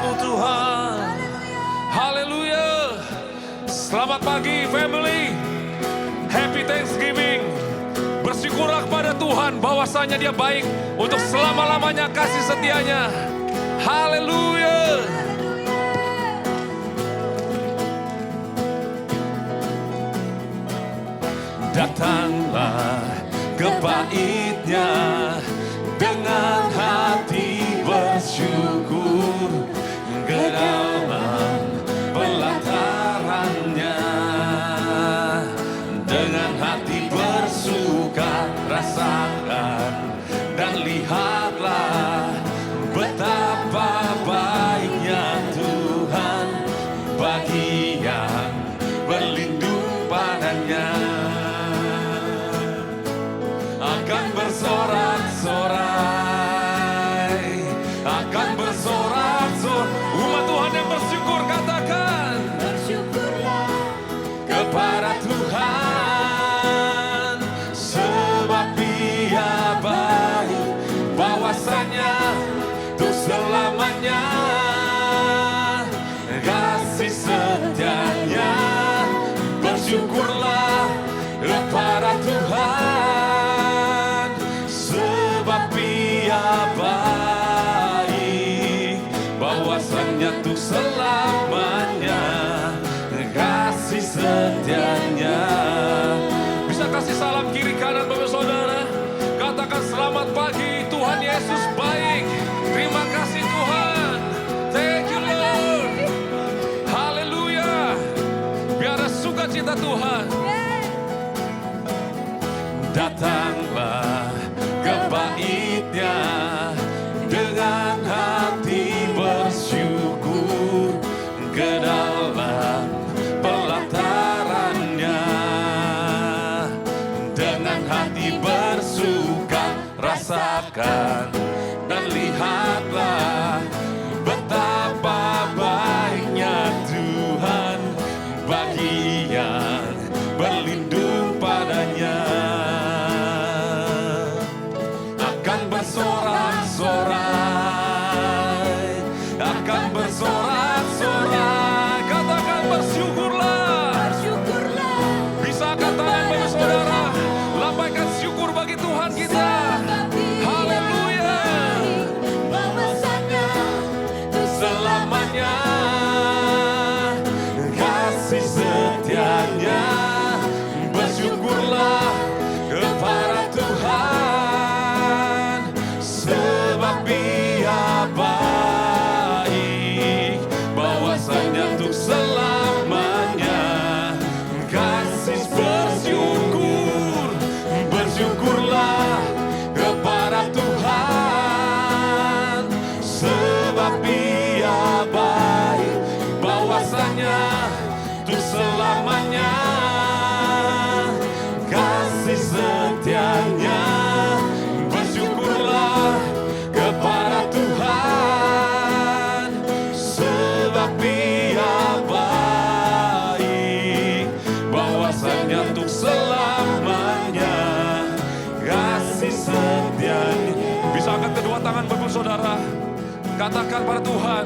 setiamu Tuhan. Haleluya. Selamat pagi family. Happy Thanksgiving. Bersyukurlah kepada Tuhan bahwasanya Dia baik untuk selama-lamanya kasih setianya. Haleluya. Datanglah ke bait-Nya dengan hati bersyukur, ke dalam pelataran-Nya dengan hati bersuka rasakan dan lihatlah betapa baiknya Tuhan bagi yang berlindung padanya. Akan bersorak-sorai, akan bersorak-sorai. Umat Tuhan yang bersyukur katakan, bersyukurlah kepada Tuhan, sebab Dia baik, bahwasanya untuk selamanya kasih setianya. Bersyukurlah kepada Tuhan, sebab Dia baik, bahwasanya untuk selamanya kasih setianya. Bisa kasih salam kiri kanan Bapak Saudara. Katakan selamat pagi, Tuhan Yesus baik. Terima kasih Tuhan. Thank you Lord. Haleluya. Biar sukacita Tuhan. Datanglah ke bait-Nya dengan hati bersyukur, ke dalam pelataran-Nya dengan hati bersuka rasakan dan lihatlah betapa baiknya Tuhan bagi yang berlindung padanya. Akan bersorak-sorai, akan bersorak-sorai. Katakan bersyukurlah. Bersyukurlah. Bisa katakan Bapak Saudara, lambaikan syukur bagi Tuhan kita. Haleluya. Bahwasanya selamanya kasih setianya. Bersyukurlah kepada Tuhan, sebab Dia baik, bahwasanya untuk selamanya kasih. Bersyukur, bersyukurlah kepada Tuhan, sebab Dia baik, bahwasanya untuk selamanya kasih setianya. Bersyukurlah kepada Tuhan, sebab Dia baik, bahwasanya untuk selamanya kasih setianya. Bisa angkat kedua tangan Bapak Saudara, katakan pada Tuhan,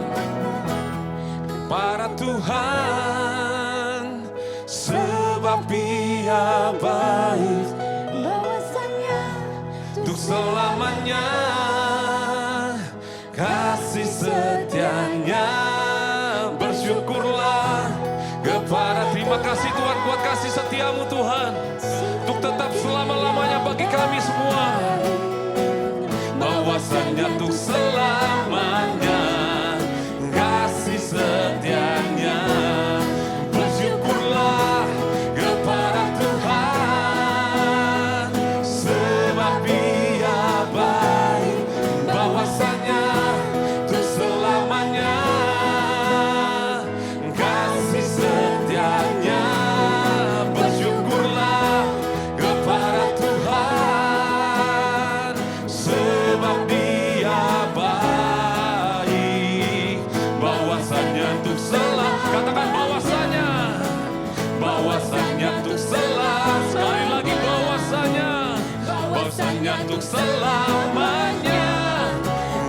para Tuhan, sebab Dia baik, bahwasanya untuk selamanya kasih setianya. Bersyukurlah kepada, terima kasih Tuhan buat kasih setiamu Tuhan, untuk tetap selama-lamanya bagi kami semua, bahwasanya untuk selamanya kasih setianya. Bersyukurlah kepada Tuhan, sebab Dia baik, bahwasanya untuk selamanya kasih setianya. Bersyukurlah kepada Tuhan, sebab Dia baik, bahwasanya untuk katakan bahwasanya, bahwasanya untuk sekali lagi bahwasanya untuk selamanya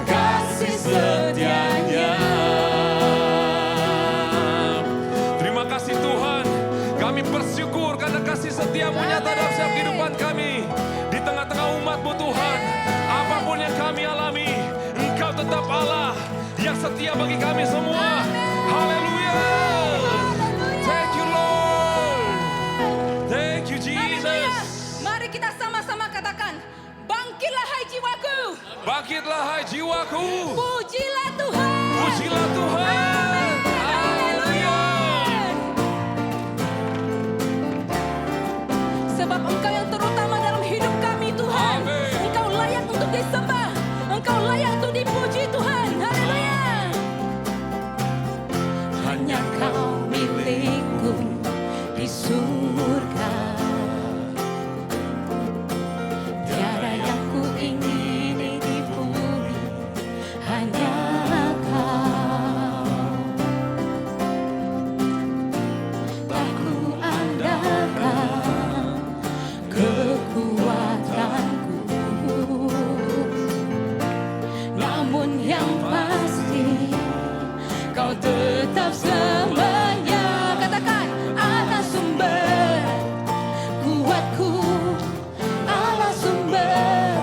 kasih setianya. setiamu nyata dalam setiap kehidupan kami. Di tengah-tengah umat-Mu Tuhan, apapun yang kami alami, Engkau tetap Allah yang setia bagi kami semua. Haleluya. Thank you Lord. Thank you Jesus. Mari kita sama-sama katakan, bangkitlah hai jiwaku. Bangkitlah hai jiwaku. Pujilah Tuhan. Pujilah Tuhan. Haleluya. Sebab Engkau yang terutama dalam hidup kami Tuhan. Amin. Engkau layak untuk disembah. Engkau layak untuk dipuji Tuhan. Haleluya. Hanya Kau milikku di surga. Tiada yang ku ingini di bumi. Hanya Kau. Tak ku andalkan kekuatanku, namun yang pasti Kau tetap selamanya. Katakan, Allah sumber kuatku, Allah sumber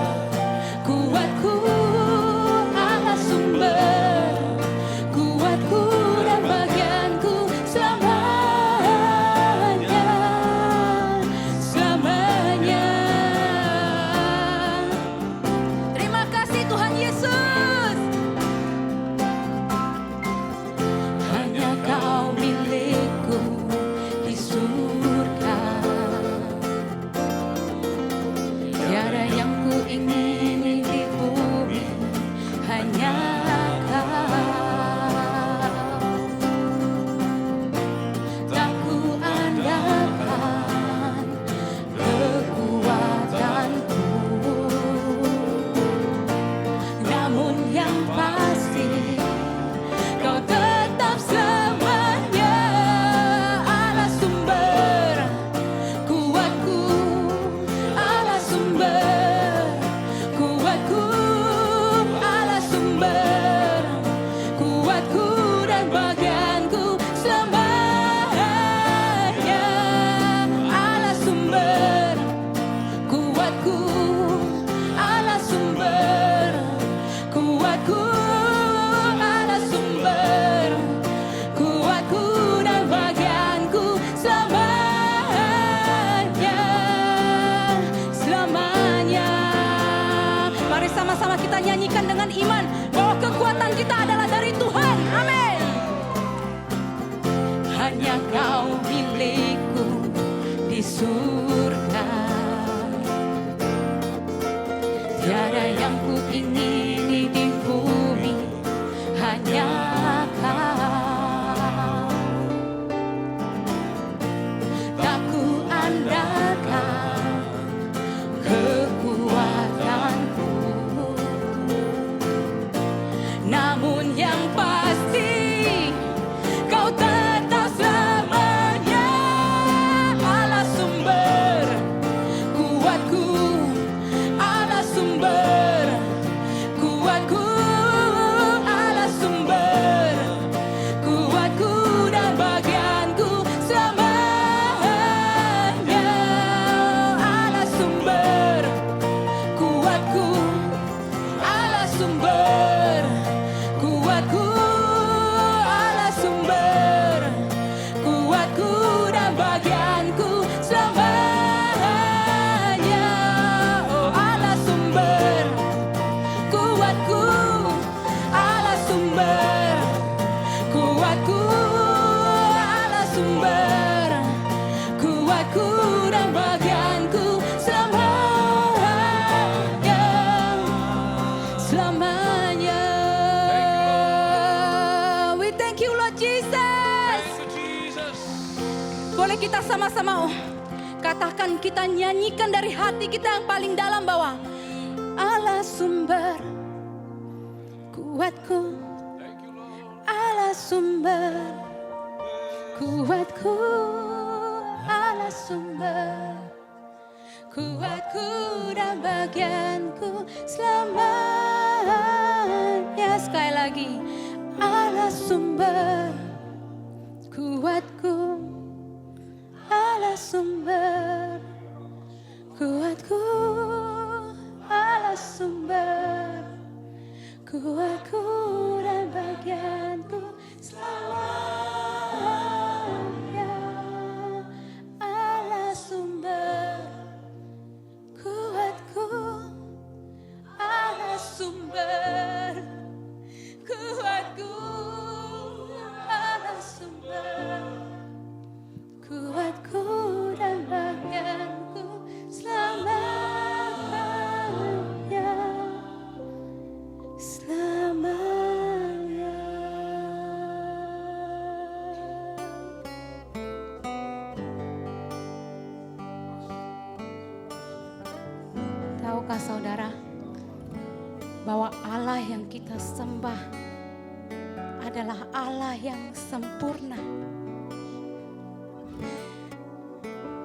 kuatku, Allah sumber kuatku dan bagianku selamanya, selamanya. Terima kasih Tuhan Yesus. Hanya Kau milikku di surga. Tiada yang ku ingini di bumi. Hanya Kau. Tak ku andalkan kekuatanku, namun yang pasti Kau tetap selamanya. Allah sumber kuatku, Allah sumber kuatku, Allah sumber kuatku dan bagianku selamanya. Allah sumber kuatku, Allah sumber kuatku, Allah sumber kuatku dan bagianku selamanya, selamanya. Mari sama-sama kita nyanyikan dengan iman bahwa kekuatan kita adalah dari Tuhan. Amin. Hanya Kau milikku di surga. Tiada yang ku ingini di bumi. Hanya Kau. Tak ku andalkan kekuatanku, namun yang pasti Kau tetap selamanya. Allah sumber kuatku, Allah sumber kuatku, Allah sumber kuatku dan bagianku selamanya. Allah sumber kuatku, Allah sumber kuatku, Allah sumber kuatku dan bagianku selamanya. Oh Allah sumber kuatku, Allah sumber kuatku, Allah sumber kuatku dan bagianku selamanya, selamanya. We thank you Lord Jesus. Thank you Jesus. Boleh kita sama-sama katakan, kita nyanyikan dari hati kita yang paling dalam bahwa Allah sumber kuatku, Thank you Lord. Allah sumber kuatku, Allah sumber kuatku dan bagianku selamanya. Sekali lagi, Allah sumber kuatku, Allah sumber kuatku dan bagianku selamanya. Allah sumber kuatku, Allah sumber kuatku, Allah sumber kuatku dan bagianku selamanya, selamanya. Tahukah saudara bahwa Allah yang kita sembah adalah Allah yang sempurna.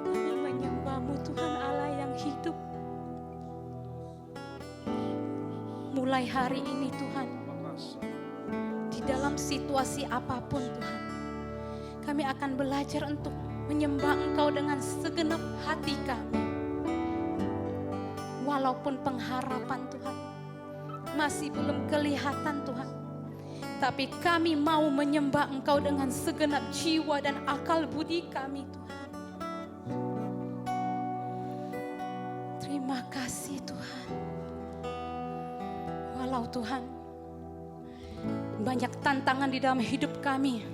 Kami menyembah-Mu Tuhan Allah yang hidup. Mulai hari ini Tuhan, di dalam situasi apapun Tuhan, kami akan belajar untuk menyembah Engkau dengan segenap hati kami. Walaupun pengharapan Tuhan masih belum kelihatan Tuhan, tapi kami mau menyembah Engkau dengan segenap jiwa dan akal budi kami Tuhan. Terima kasih Tuhan. Walau Tuhan banyak tantangan di dalam hidup kami,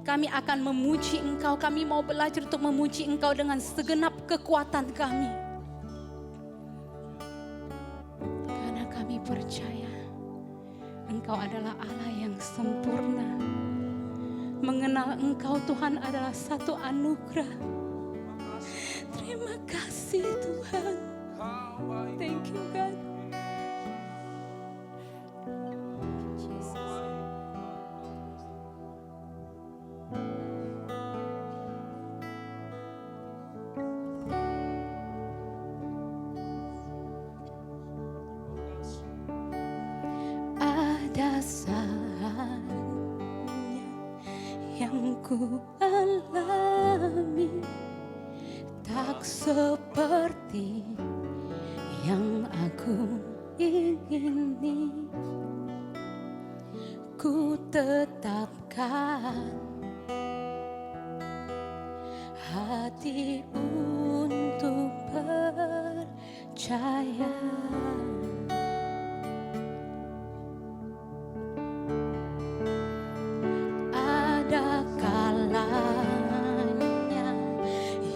kami akan memuji Engkau. Kami mau belajar untuk memuji Engkau dengan segenap kekuatan kami. Karena kami percaya Engkau adalah Allah yang sempurna. Mengenal Engkau Tuhan adalah satu anugerah. Terima kasih Tuhan. Thank you God. Ada saatnya yang ku alami, tak seperti yang aku ingini. Ku tetapkan hati untuk percaya. Ada kalanya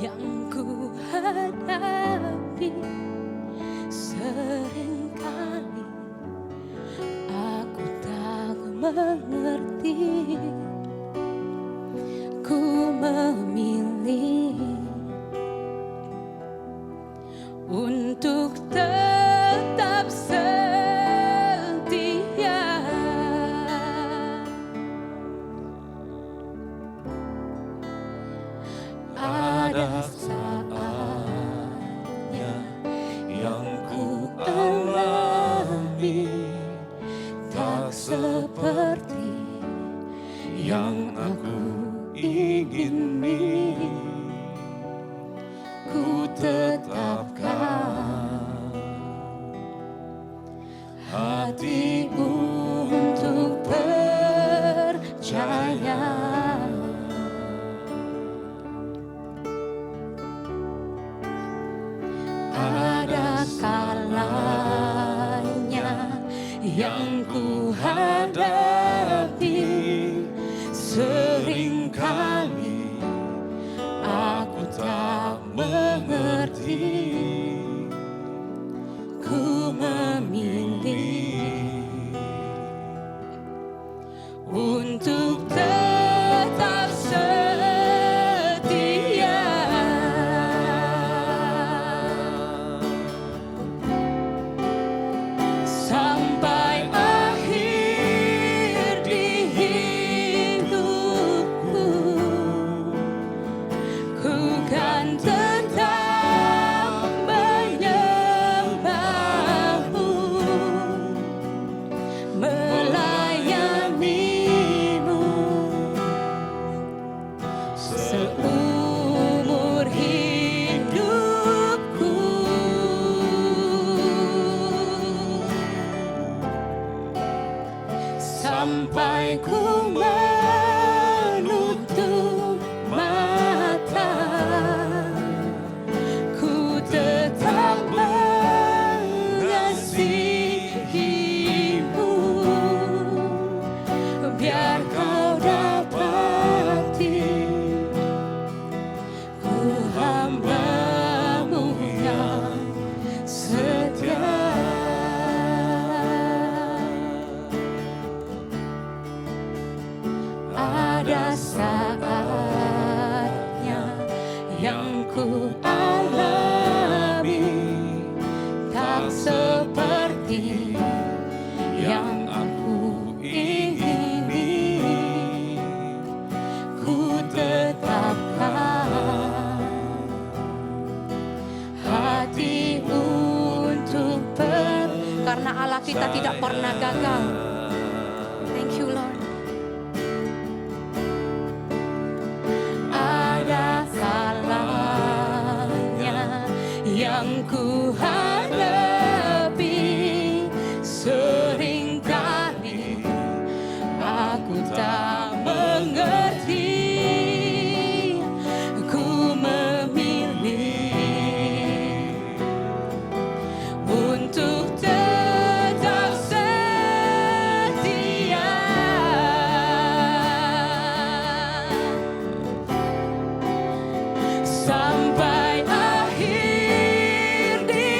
yang ku hadapi, seringkali aku tak mengerti. Ku memilih untuk tetap setia. Ada saatnya yang ku alami, tak seperti yang aku ingini. Ku tetapkan hati untuk percaya. Ada kalanya yang ku hadapi, seringkali aku tak mengerti. Ku memilih untuk tetap setia. Sampai akhir di hidupku, ku kan tetap menyembah-Mu, melayani-Mu seumur hidupku. ku alami tak seperti yang aku ingini. Ku tetapkan hati untuk karena Allah kita tidak pernah gagal. Thank you Lord. Ada salahnya yang ku hadapi, seringkali aku tak mengerti. Ku memilih untuk tetap setia. Sampai akhir di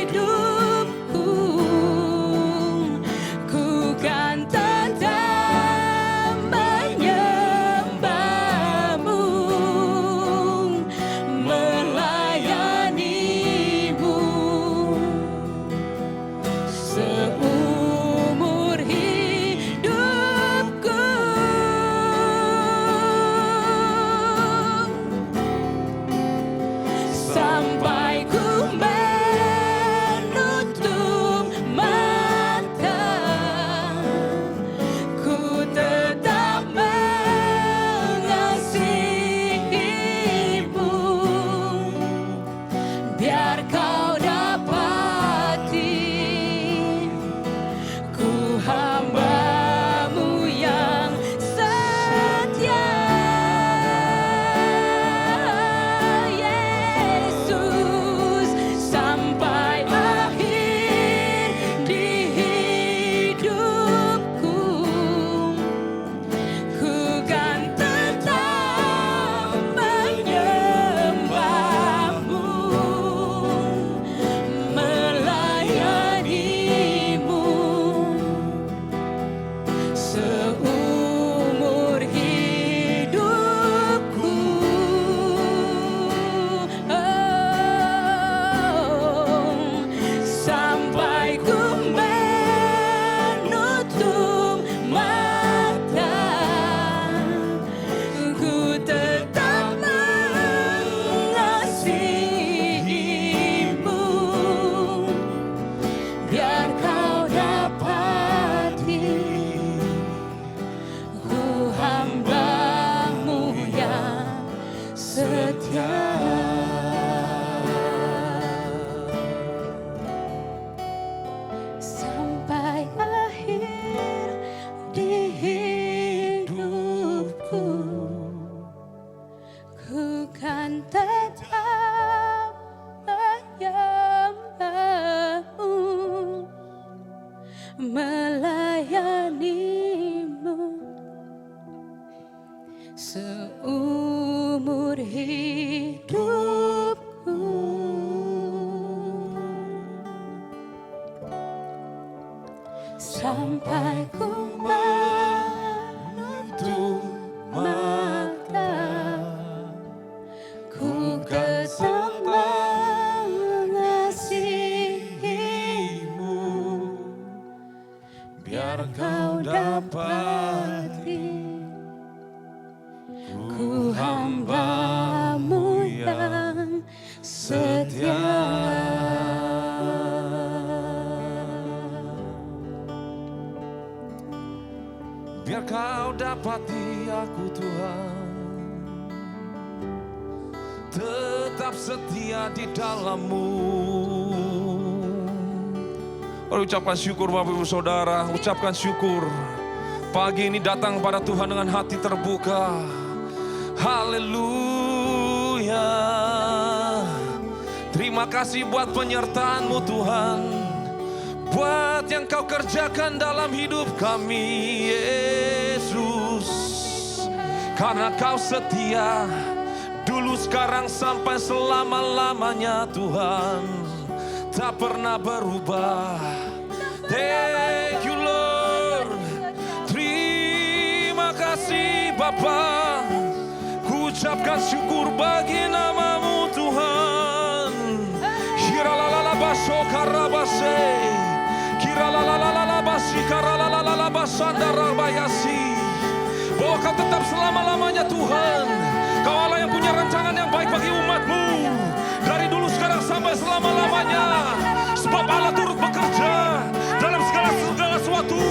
hidupku, ku kan tetap menyembahmu, melayanimu seumur hidupku. Sampai ku menutup mata, ku tetap mengasihimu. Biar kau dapati ku hamba-Mu yang setia. Yesus, sampai akhir di hidupku, ku kan tetap menyembahmu, melayanimu seumur hidupku. Sampai ku menutup mata, ku tetap mengasihimu. Biar kau dapati ku hamba-Mu yang setia. Sampai akhir di hidupku, ku kan tetap menyembahmu, melayanimu seumur hidupku. Sampai ku menutup mata, ku tetap mengasihimu. Biar kau dapati ku hamba-Mu yang setia. Biar kau dapati aku Tuhan, tetap setia di dalam-Mu. Mari ucapkan syukur Bapak Ibu Saudara, ucapkan syukur. Pagi ini datang pada Tuhan dengan hati terbuka. Haleluya. Terima kasih buat penyertaan-Mu Tuhan, buat yang Kau kerjakan dalam hidup kami Yesus. Karena Kau setia, dulu sekarang sampai selama-lamanya Tuhan, tak pernah berubah. Thank you Lord. Terima kasih Bapa. Ku ucapkan syukur bagi nama-Mu Tuhan. Kiralalalabasho karabase, kiralalalabasi karalalalabasandarabayasi. Bahwa Kau tetap selama-lamanya Tuhan. Kau Allah yang punya rancangan yang baik bagi umat-Mu. Dari dulu sekarang sampai selama-lamanya. Sebab Allah turut bekerja dalam segala sesuatu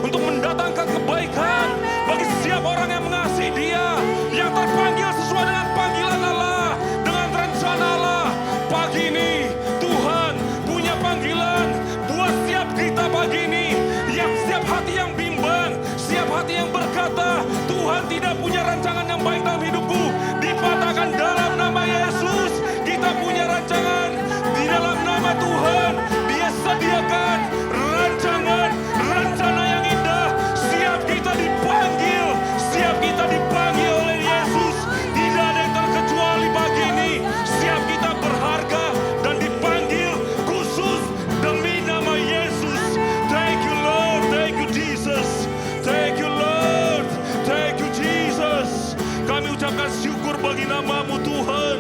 untuk mendatangkan kebaikan bagi setiap orang yang mengasihi Dia, yang terpanggil sesuai dengan panggilan Allah, dengan rencana Allah. Pagi ini Tuhan punya panggilan buat setiap kita pagi ini, yang setiap hati yang bimbang, setiap hati yang berkata Tuhan tidak punya rancangan yang baik dalam hidupku, dipatahkan dalam nama Yesus. Kita punya rancangan di dalam nama Tuhan. Dia sediakan rancangan, rencana yang indah. Setiap kita dipanggil, setiap kita dipanggil oleh Yesus. Tidak ada yang terkecuali pagi ini. Setiap kita berharga dan dipanggil khusus demi nama Yesus. Thank you Lord, thank you Jesus. Thank you Lord, thank you Jesus. Kami ucapkan syukur bagi nama-Mu Tuhan.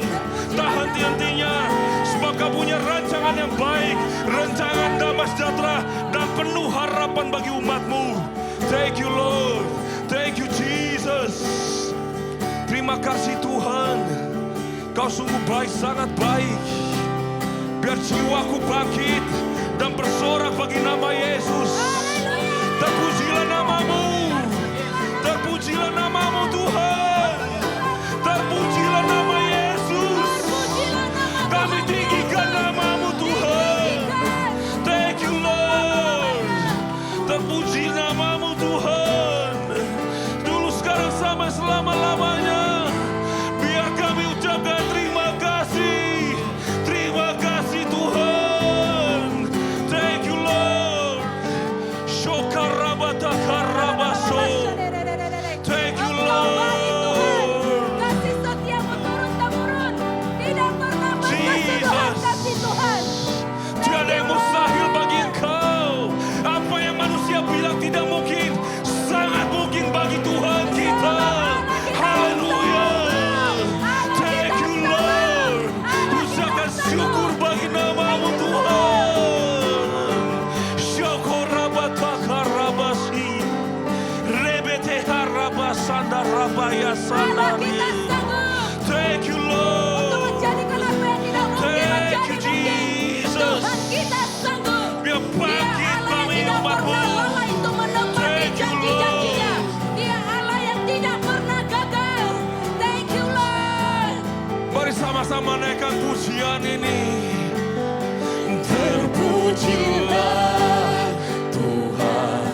Tak henti-hentinya, sebab Kau punya rancangan yang baik, rancangan damai sejahtera dan penuh harapan bagi umat-Mu. Thank you Lord, thank you Jesus. Terima kasih Tuhan, Kau sungguh baik, sangat baik. Biar jiwaku bangkit dan bersorak bagi nama Yesus. Terpujilah nama-Mu, terpujilah nama-Mu Tuhan, terpujilah nama Yesus. Kami tinggikan nama-Mu Tuhan. Thank you Lord. Terpuji nama-Mu Tuhan. Dulu sekarang sampai selama-lamanya. Biar kami ucapkan terima kasih. Terima kasih Tuhan. Thank you Lord. Shokarabata karabaso. Thank you Lord. Kasih setiamu turun-temurun. Tidak pernah Jesus. kasih Tuhan. Tiada yang mustahil bagi Engkau. Apa yang manusia bilang tidak mungkin, sangat mungkin bagi Tuhan kita. Haleluya. Thank you Lord. Ucapkan syukur bagi nama-Mu Tuhan. Syokorabata karabasi. Rebete harabasanda rabaya Allah sandari. kita sanggup Thank you untuk Lord. menjadikan apa yang tidak mungkin Thank menjadi you, mungkin. Jesus. Tuhan kita sanggup. Biar Dia bangkit Allah kami yang tidak umat-Mu. pernah lelah untuk menepati Thank you, janji-janjinya. Dia Allah yang tidak pernah gagal. Thank you Lord. Mari sama-sama naikkan pujian ini. Terpujilah Tuhan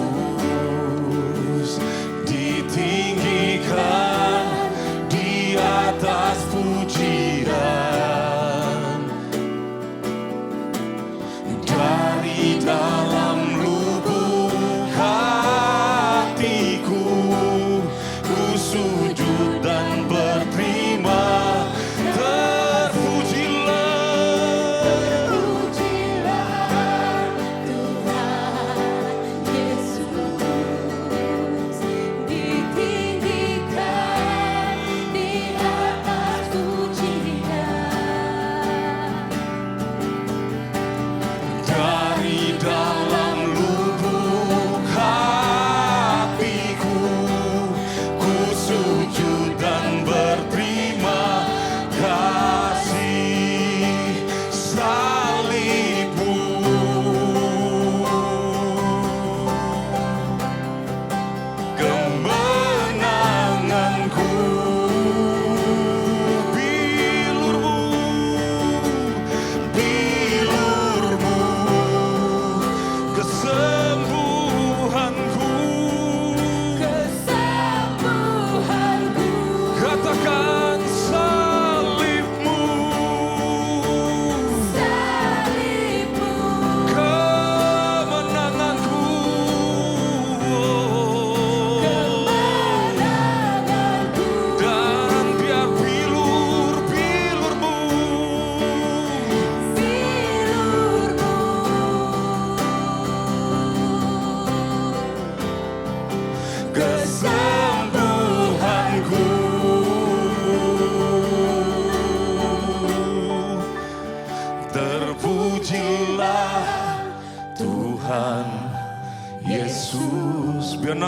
Yesus, ditinggikan di atas pujian. Dari dalam lubuk hatiku, ku sujud dan berterima. Terpujilah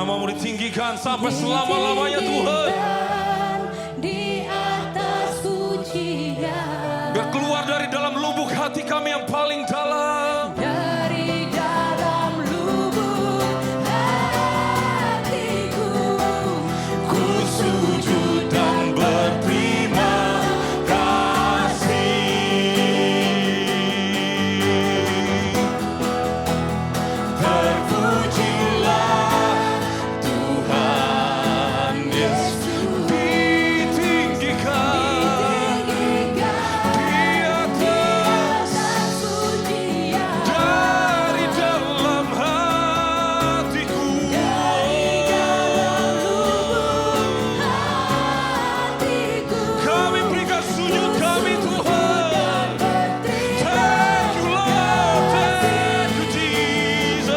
Namamu ditinggikan sampai selama-lamanya Tuhan. Di atas pujian. Biar keluar dari dalam lubuk hati kami yang paling dalam. Dari dalam lubuk hatiku, Ku sujud dan berterima kasih. Terpujilah Tuhan Yesus, ditinggikan di atas pujian. dari dalam hatiku. Kami berikan sujud kami Tuhan. Thank you Lord, thank you Jesus.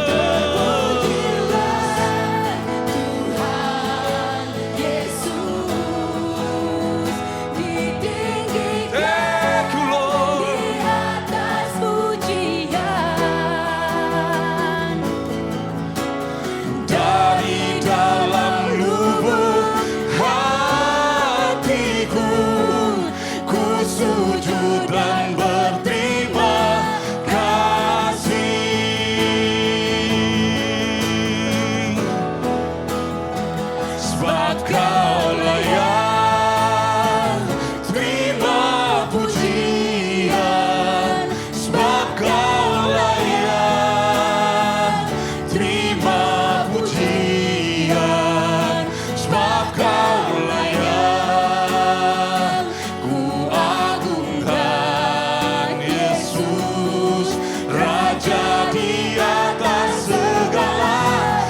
Thank you Lord. Dari dalam lubuk hatiku, ku sujud dan berterima kasih. Sebab Kau layak terima pujian. Sebab Kau layak terima pujian. Sebab Kau layak, ku agungkan Yesus, Raja di atas segala.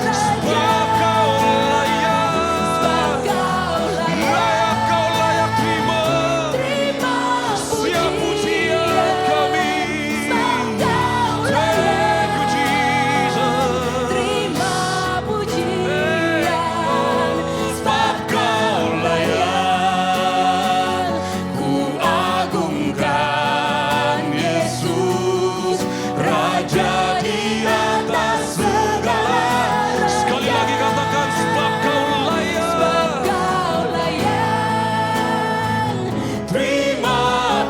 Sebab Kau layak, layak Kau layak terima setiap pujian kami. Thank you Jesus. Sebab Kau layak, ku agungkan Yesus, Raja di atas segala. Sekali lagi katakan, sebab Kau layak terima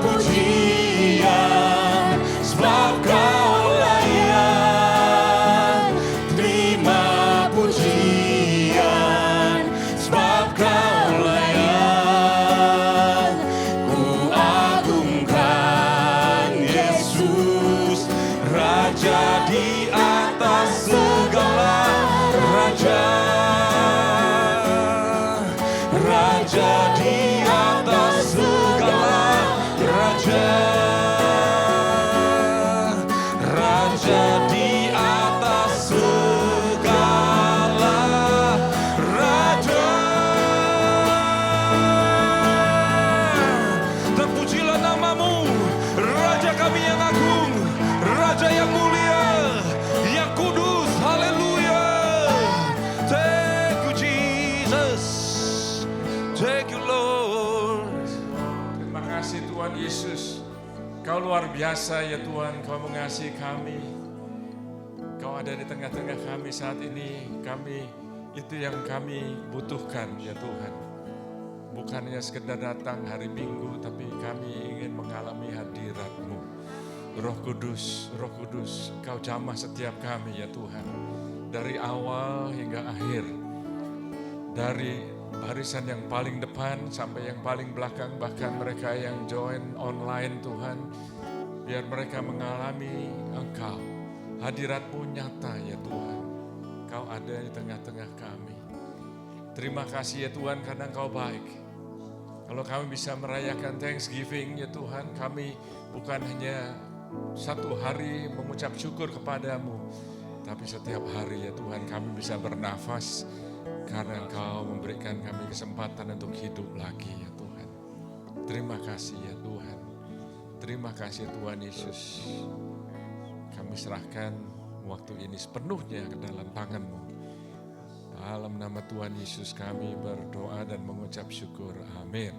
pujian. Sebab Kau layak terima pujian. Sebab Kau layak, ku agungkan Yesus, Raja di atas segala. Raja di atas segala. Raja di atas segala. Terpujilah namamu, Raja kami yang agung, Raja yang mulia, yang kudus. Haleluya. Thank you Jesus. Thank you Lord. Terima kasih Tuhan Yesus. Kau luar biasa ya Tuhan, Kau mengasihi kami. Kau ada di tengah-tengah kami saat ini. Kami itu yang kami butuhkan ya Tuhan. Bukan hanya sekedar datang hari Minggu, tapi kami ingin mengalami hadirat-Mu. Roh Kudus, Kau jamah setiap kami ya Tuhan. Dari awal hingga akhir. Dari barisan yang paling depan sampai yang paling belakang, bahkan mereka yang join online Tuhan, biar mereka mengalami Engkau, hadirat-Mu nyata ya Tuhan. Kau ada di tengah-tengah kami. Terima kasih ya Tuhan karena Engkau baik. Kalau kami bisa merayakan Thanksgiving ya Tuhan, kami bukan hanya satu hari mengucap syukur kepadamu, tapi setiap hari ya Tuhan kami bisa bernafas karena Engkau memberikan kami kesempatan untuk hidup lagi ya Tuhan. Terima kasih ya Tuhan. Terima kasih Tuhan Yesus. Kami serahkan waktu ini sepenuhnya ke dalam tangan-Mu. Dalam nama Tuhan Yesus kami berdoa dan mengucap syukur. Amin.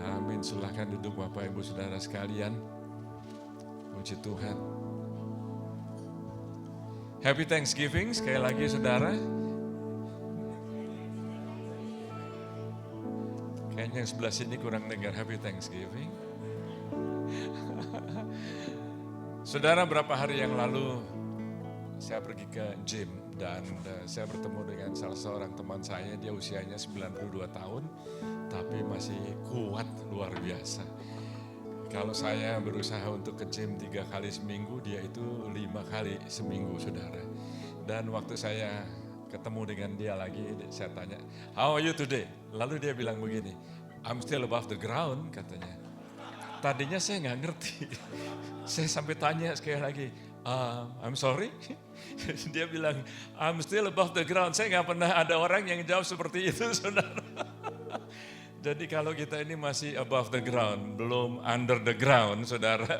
Amin. Silakan duduk Bapak Ibu Saudara sekalian. Puji Tuhan. Happy Thanksgiving sekali lagi saudara. Kayaknya yang sebelah sini kurang dengar Happy Thanksgiving. Saudara, berapa hari yang lalu saya pergi ke gym dan saya bertemu dengan salah seorang teman saya. Dia usianya 92 tahun tapi masih kuat luar biasa. Kalau saya berusaha untuk ke gym 3 kali seminggu, dia itu 5 kali seminggu, saudara. Dan waktu saya ketemu dengan dia lagi, saya tanya, "How are you today?" Lalu dia bilang begini, "I'm still above the ground," katanya. Tadinya saya nggak ngerti. Saya sampai tanya sekali lagi, "I'm sorry?" Dia bilang, "I'm still above the ground." Saya nggak pernah ada orang yang jawab seperti itu, saudara. Jadi kalau kita ini masih above the ground, belum under the ground, saudara,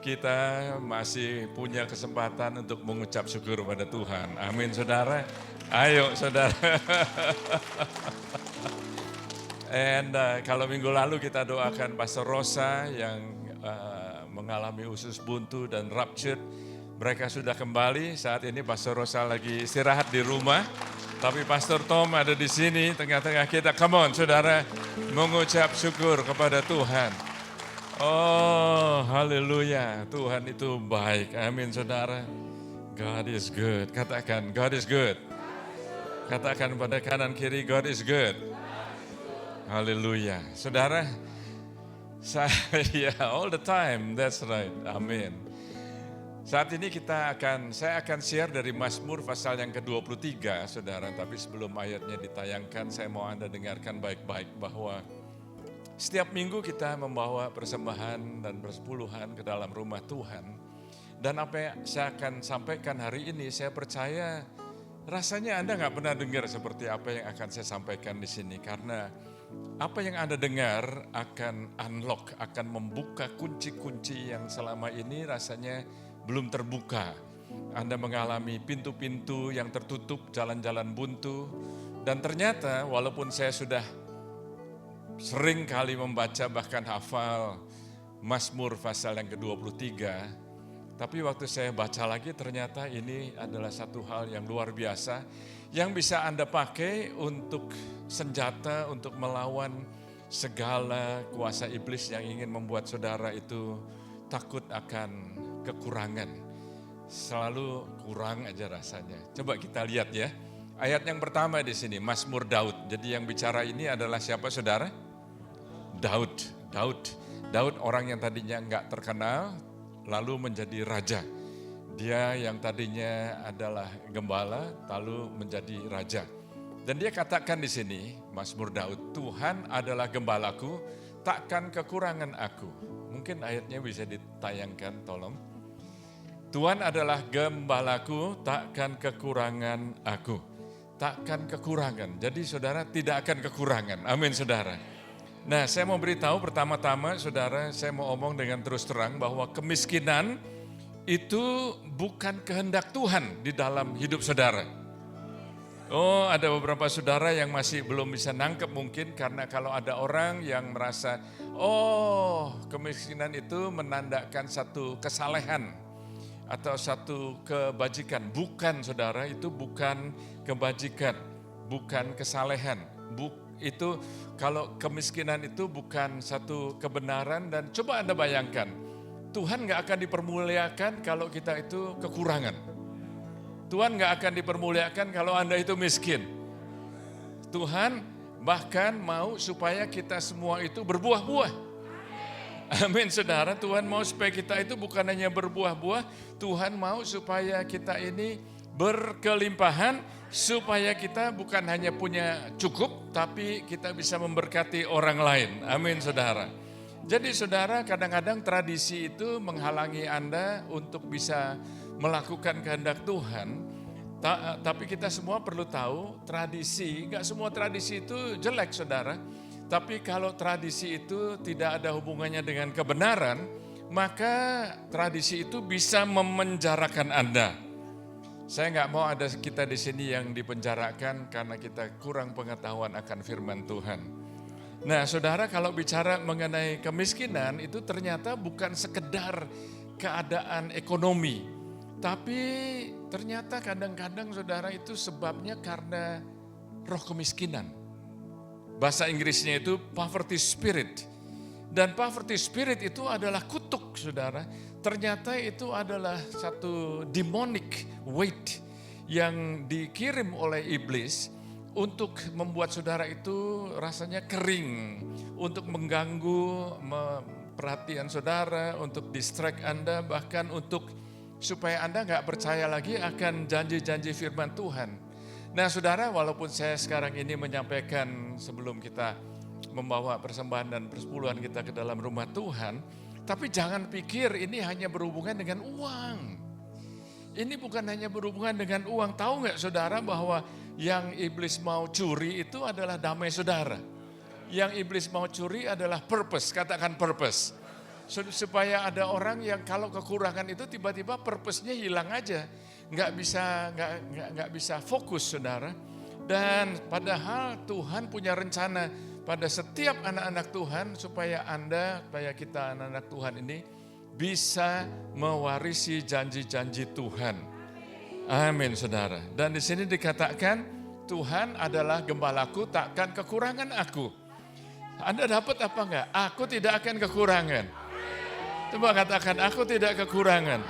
kita masih punya kesempatan untuk mengucap syukur pada Tuhan. Amin, saudara. Ayo, saudara. And kalau minggu lalu kita doakan Pastor Rosa yang mengalami usus buntu dan rupture. Mereka sudah kembali, saat ini Pastor Rosa lagi istirahat di rumah. Tapi Pastor Tom ada di sini, tengah-tengah kita. Come on, saudara, mengucap syukur kepada Tuhan. Oh, haleluya. Tuhan itu baik. Amin, saudara. God is good. Katakan, God is good. Katakan pada kanan kiri, God is good. Haleluya. Saudara, saya all the time, that's right. Amin. Saat ini saya akan share dari Mazmur pasal yang ke-23, saudara. Tapi sebelum ayatnya ditayangkan, saya mau Anda dengarkan baik-baik bahwa setiap minggu kita membawa persembahan dan persepuluhan ke dalam rumah Tuhan. Dan apa yang saya akan sampaikan hari ini, saya percaya rasanya Anda nggak pernah dengar seperti apa yang akan saya sampaikan di sini. Karena apa yang Anda dengar akan unlock, akan membuka kunci-kunci yang selama ini rasanya belum terbuka. Anda mengalami pintu-pintu yang tertutup, jalan-jalan buntu. Dan ternyata walaupun saya sudah sering kali membaca bahkan hafal Mazmur pasal yang ke-23, tapi waktu saya baca lagi ternyata ini adalah satu hal yang luar biasa yang bisa Anda pakai untuk senjata untuk melawan segala kuasa iblis yang ingin membuat saudara itu takut akan kekurangan. Selalu kurang aja rasanya. Coba kita lihat ya. Ayat yang pertama di sini, Mazmur Daud. Jadi yang bicara ini adalah siapa, saudara? Daud orang yang tadinya enggak terkenal, lalu menjadi raja. Dia yang tadinya adalah gembala, lalu menjadi raja. Dan dia katakan di sini, Mazmur Daud, "Tuhan adalah gembalaku, takkan kekurangan aku." Mungkin ayatnya bisa ditayangkan, tolong. Tuhan adalah gembalaku, takkan kekurangan aku. Takkan kekurangan. Jadi saudara tidak akan kekurangan. Amin, saudara. Nah, saya mau beritahu pertama-tama, saudara, saya mau omong dengan terus terang bahwa kemiskinan itu bukan kehendak Tuhan di dalam hidup saudara. Oh, ada beberapa saudara yang masih belum bisa nangkep mungkin karena kalau ada orang yang merasa, oh, kemiskinan itu menandakan satu kesalehan atau satu kebajikan. Bukan, saudara, itu bukan kebajikan, bukan kesalehan. Itu kalau kemiskinan itu bukan satu kebenaran dan coba Anda bayangkan, Tuhan gak akan dipermuliakan kalau kita itu kekurangan. Tuhan gak akan dipermuliakan kalau Anda itu miskin. Tuhan bahkan mau supaya kita semua itu berbuah-buah. Amin, saudara. Tuhan mau supaya kita itu bukan hanya berbuah-buah. Tuhan mau supaya kita ini berkelimpahan. Supaya kita bukan hanya punya cukup, tapi kita bisa memberkati orang lain. Amin, saudara. Jadi saudara, kadang-kadang tradisi itu menghalangi Anda untuk bisa melakukan kehendak Tuhan. Tapi kita semua perlu tahu tradisi, enggak semua tradisi itu jelek, saudara. Tapi kalau tradisi itu tidak ada hubungannya dengan kebenaran, maka tradisi itu bisa memenjarakan Anda. Saya enggak mau ada kita di sini yang dipenjarakan karena kita kurang pengetahuan akan firman Tuhan. Nah, saudara, kalau bicara mengenai kemiskinan itu ternyata bukan sekedar keadaan ekonomi. Tapi ternyata kadang-kadang, saudara, itu sebabnya karena roh kemiskinan. Bahasa Inggrisnya itu poverty spirit. Dan poverty spirit itu adalah kutuk, saudara. Ternyata itu adalah satu demonic weight yang dikirim oleh iblis untuk membuat saudara itu rasanya kering, untuk mengganggu perhatian saudara, untuk distract Anda, bahkan untuk supaya Anda nggak percaya lagi akan janji-janji firman Tuhan. Nah saudara, walaupun saya sekarang ini menyampaikan sebelum kita membawa persembahan dan persepuluhan kita ke dalam rumah Tuhan, tapi jangan pikir ini hanya berhubungan dengan uang. Ini bukan hanya berhubungan dengan uang. Tahu nggak saudara bahwa yang iblis mau curi itu adalah damai saudara. Yang iblis mau curi adalah purpose, katakan purpose. Supaya ada orang yang kalau kekurangan itu tiba-tiba purpose-nya hilang aja. Nggak bisa fokus saudara. Dan padahal Tuhan punya rencana pada setiap anak-anak Tuhan supaya kita anak-anak Tuhan ini bisa mewarisi janji-janji Tuhan. Amin saudara. Dan di sini dikatakan Tuhan adalah gembalaku, takkan kekurangan aku. Anda dapat apa enggak? Aku tidak akan kekurangan. Coba katakan, aku tidak kekurangan.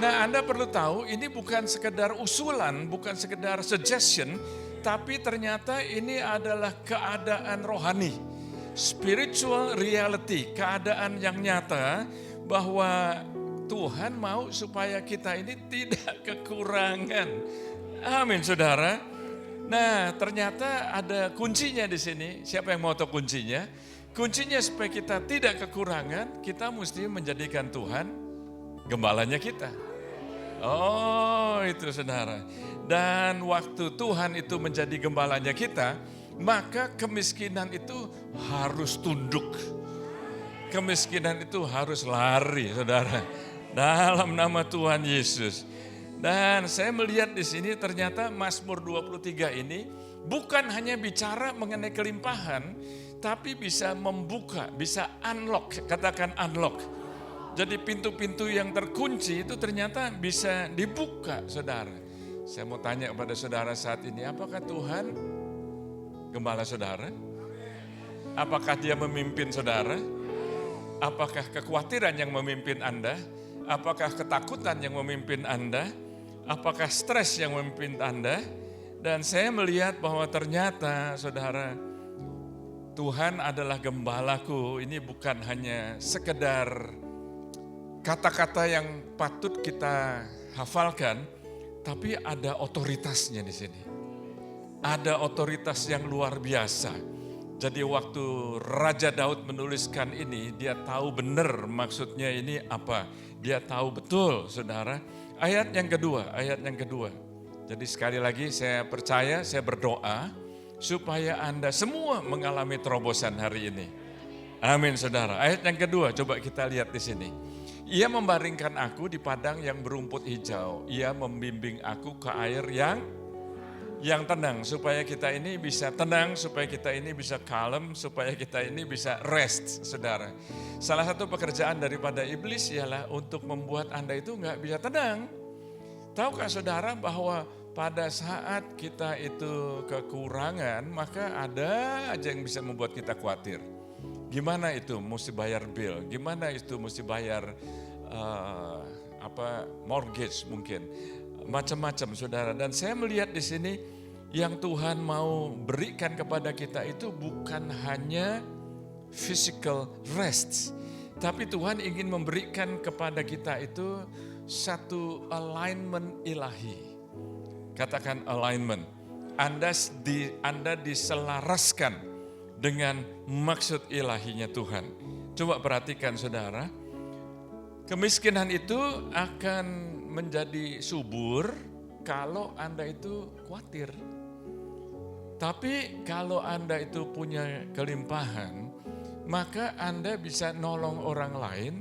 Nah Anda perlu tahu ini bukan sekedar usulan, bukan sekedar suggestion, tapi ternyata ini adalah keadaan rohani. Spiritual reality, keadaan yang nyata bahwa Tuhan mau supaya kita ini tidak kekurangan. Amin saudara. Nah ternyata ada kuncinya di sini. Siapa yang mau tahu kuncinya? Kuncinya supaya kita tidak kekurangan, kita mesti menjadikan Tuhan gembalanya kita. Oh itu saudara. Dan waktu Tuhan itu menjadi gembalanya kita, maka kemiskinan itu harus tunduk. Kemiskinan itu harus lari saudara. Dalam nama Tuhan Yesus. Dan saya melihat di sini ternyata Mazmur 23 ini bukan hanya bicara mengenai kelimpahan, tapi bisa membuka, bisa unlock, katakan unlock. Jadi pintu-pintu yang terkunci itu ternyata bisa dibuka saudara. Saya mau tanya kepada saudara saat ini, apakah Tuhan gembala saudara? Apakah dia memimpin saudara? Apakah kekhawatiran yang memimpin Anda? Apakah ketakutan yang memimpin Anda? Apakah stres yang memimpin Anda? Dan saya melihat bahwa ternyata saudara, Tuhan adalah gembalaku. Ini bukan hanya sekedar kata-kata yang patut kita hafalkan, tapi ada otoritasnya di sini. Ada otoritas yang luar biasa. Jadi waktu Raja Daud menuliskan ini, dia tahu benar maksudnya ini apa. Dia tahu betul saudara. Ayat yang kedua. Jadi sekali lagi saya percaya, saya berdoa supaya Anda semua mengalami terobosan hari ini. Amin saudara. Ayat yang kedua coba kita lihat di sini. Ia membaringkan aku di padang yang berumput hijau. Ia membimbing aku ke air yang tenang. Supaya kita ini bisa tenang, supaya kita ini bisa kalem, supaya kita ini bisa rest saudara. Salah satu pekerjaan daripada iblis ialah untuk membuat Anda itu nggak bisa tenang. Tahukah saudara bahwa pada saat kita itu kekurangan, maka ada aja yang bisa membuat kita khawatir. Gimana itu mesti bayar bill, gimana itu mesti bayar mortgage mungkin, macam-macam saudara. Dan saya melihat di sini yang Tuhan mau berikan kepada kita itu bukan hanya physical rest, tapi Tuhan ingin memberikan kepada kita itu satu alignment ilahi. Katakan alignment. Anda diselaraskan dengan maksud ilahinya Tuhan. Coba perhatikan saudara, kemiskinan itu akan menjadi subur kalau Anda itu khawatir. Tapi kalau Anda itu punya kelimpahan, maka Anda bisa nolong orang lain.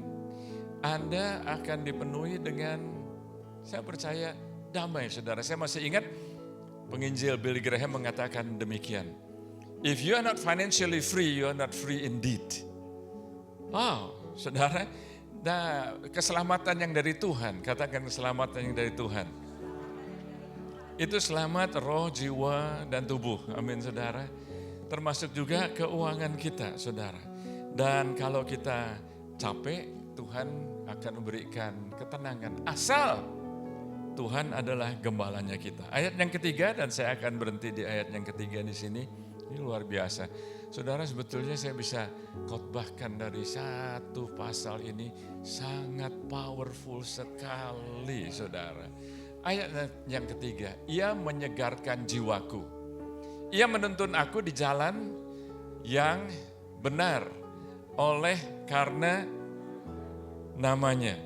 Anda akan dipenuhi dengan, saya percaya, damai saudara. Saya masih ingat penginjil Billy Graham mengatakan demikian. If you are not financially free, you are not free indeed. Wow, saudara, nah, keselamatan yang dari Tuhan, katakan keselamatan yang dari Tuhan. Itu selamat roh, jiwa, dan tubuh. Amin saudara. termasuk juga keuangan kita, saudara. Dan kalau kita capek, Tuhan akan memberikan ketenangan. Asal Tuhan adalah gembalanya kita. Ayat yang ketiga, dan saya akan berhenti di ayat yang ketiga di sini. Ini luar biasa. Saudara, sebetulnya saya bisa khotbahkan dari satu pasal ini, sangat powerful sekali, saudara. Ayat yang ketiga, ia menyegarkan jiwaku. Ia menuntun aku di jalan yang benar oleh karena namanya.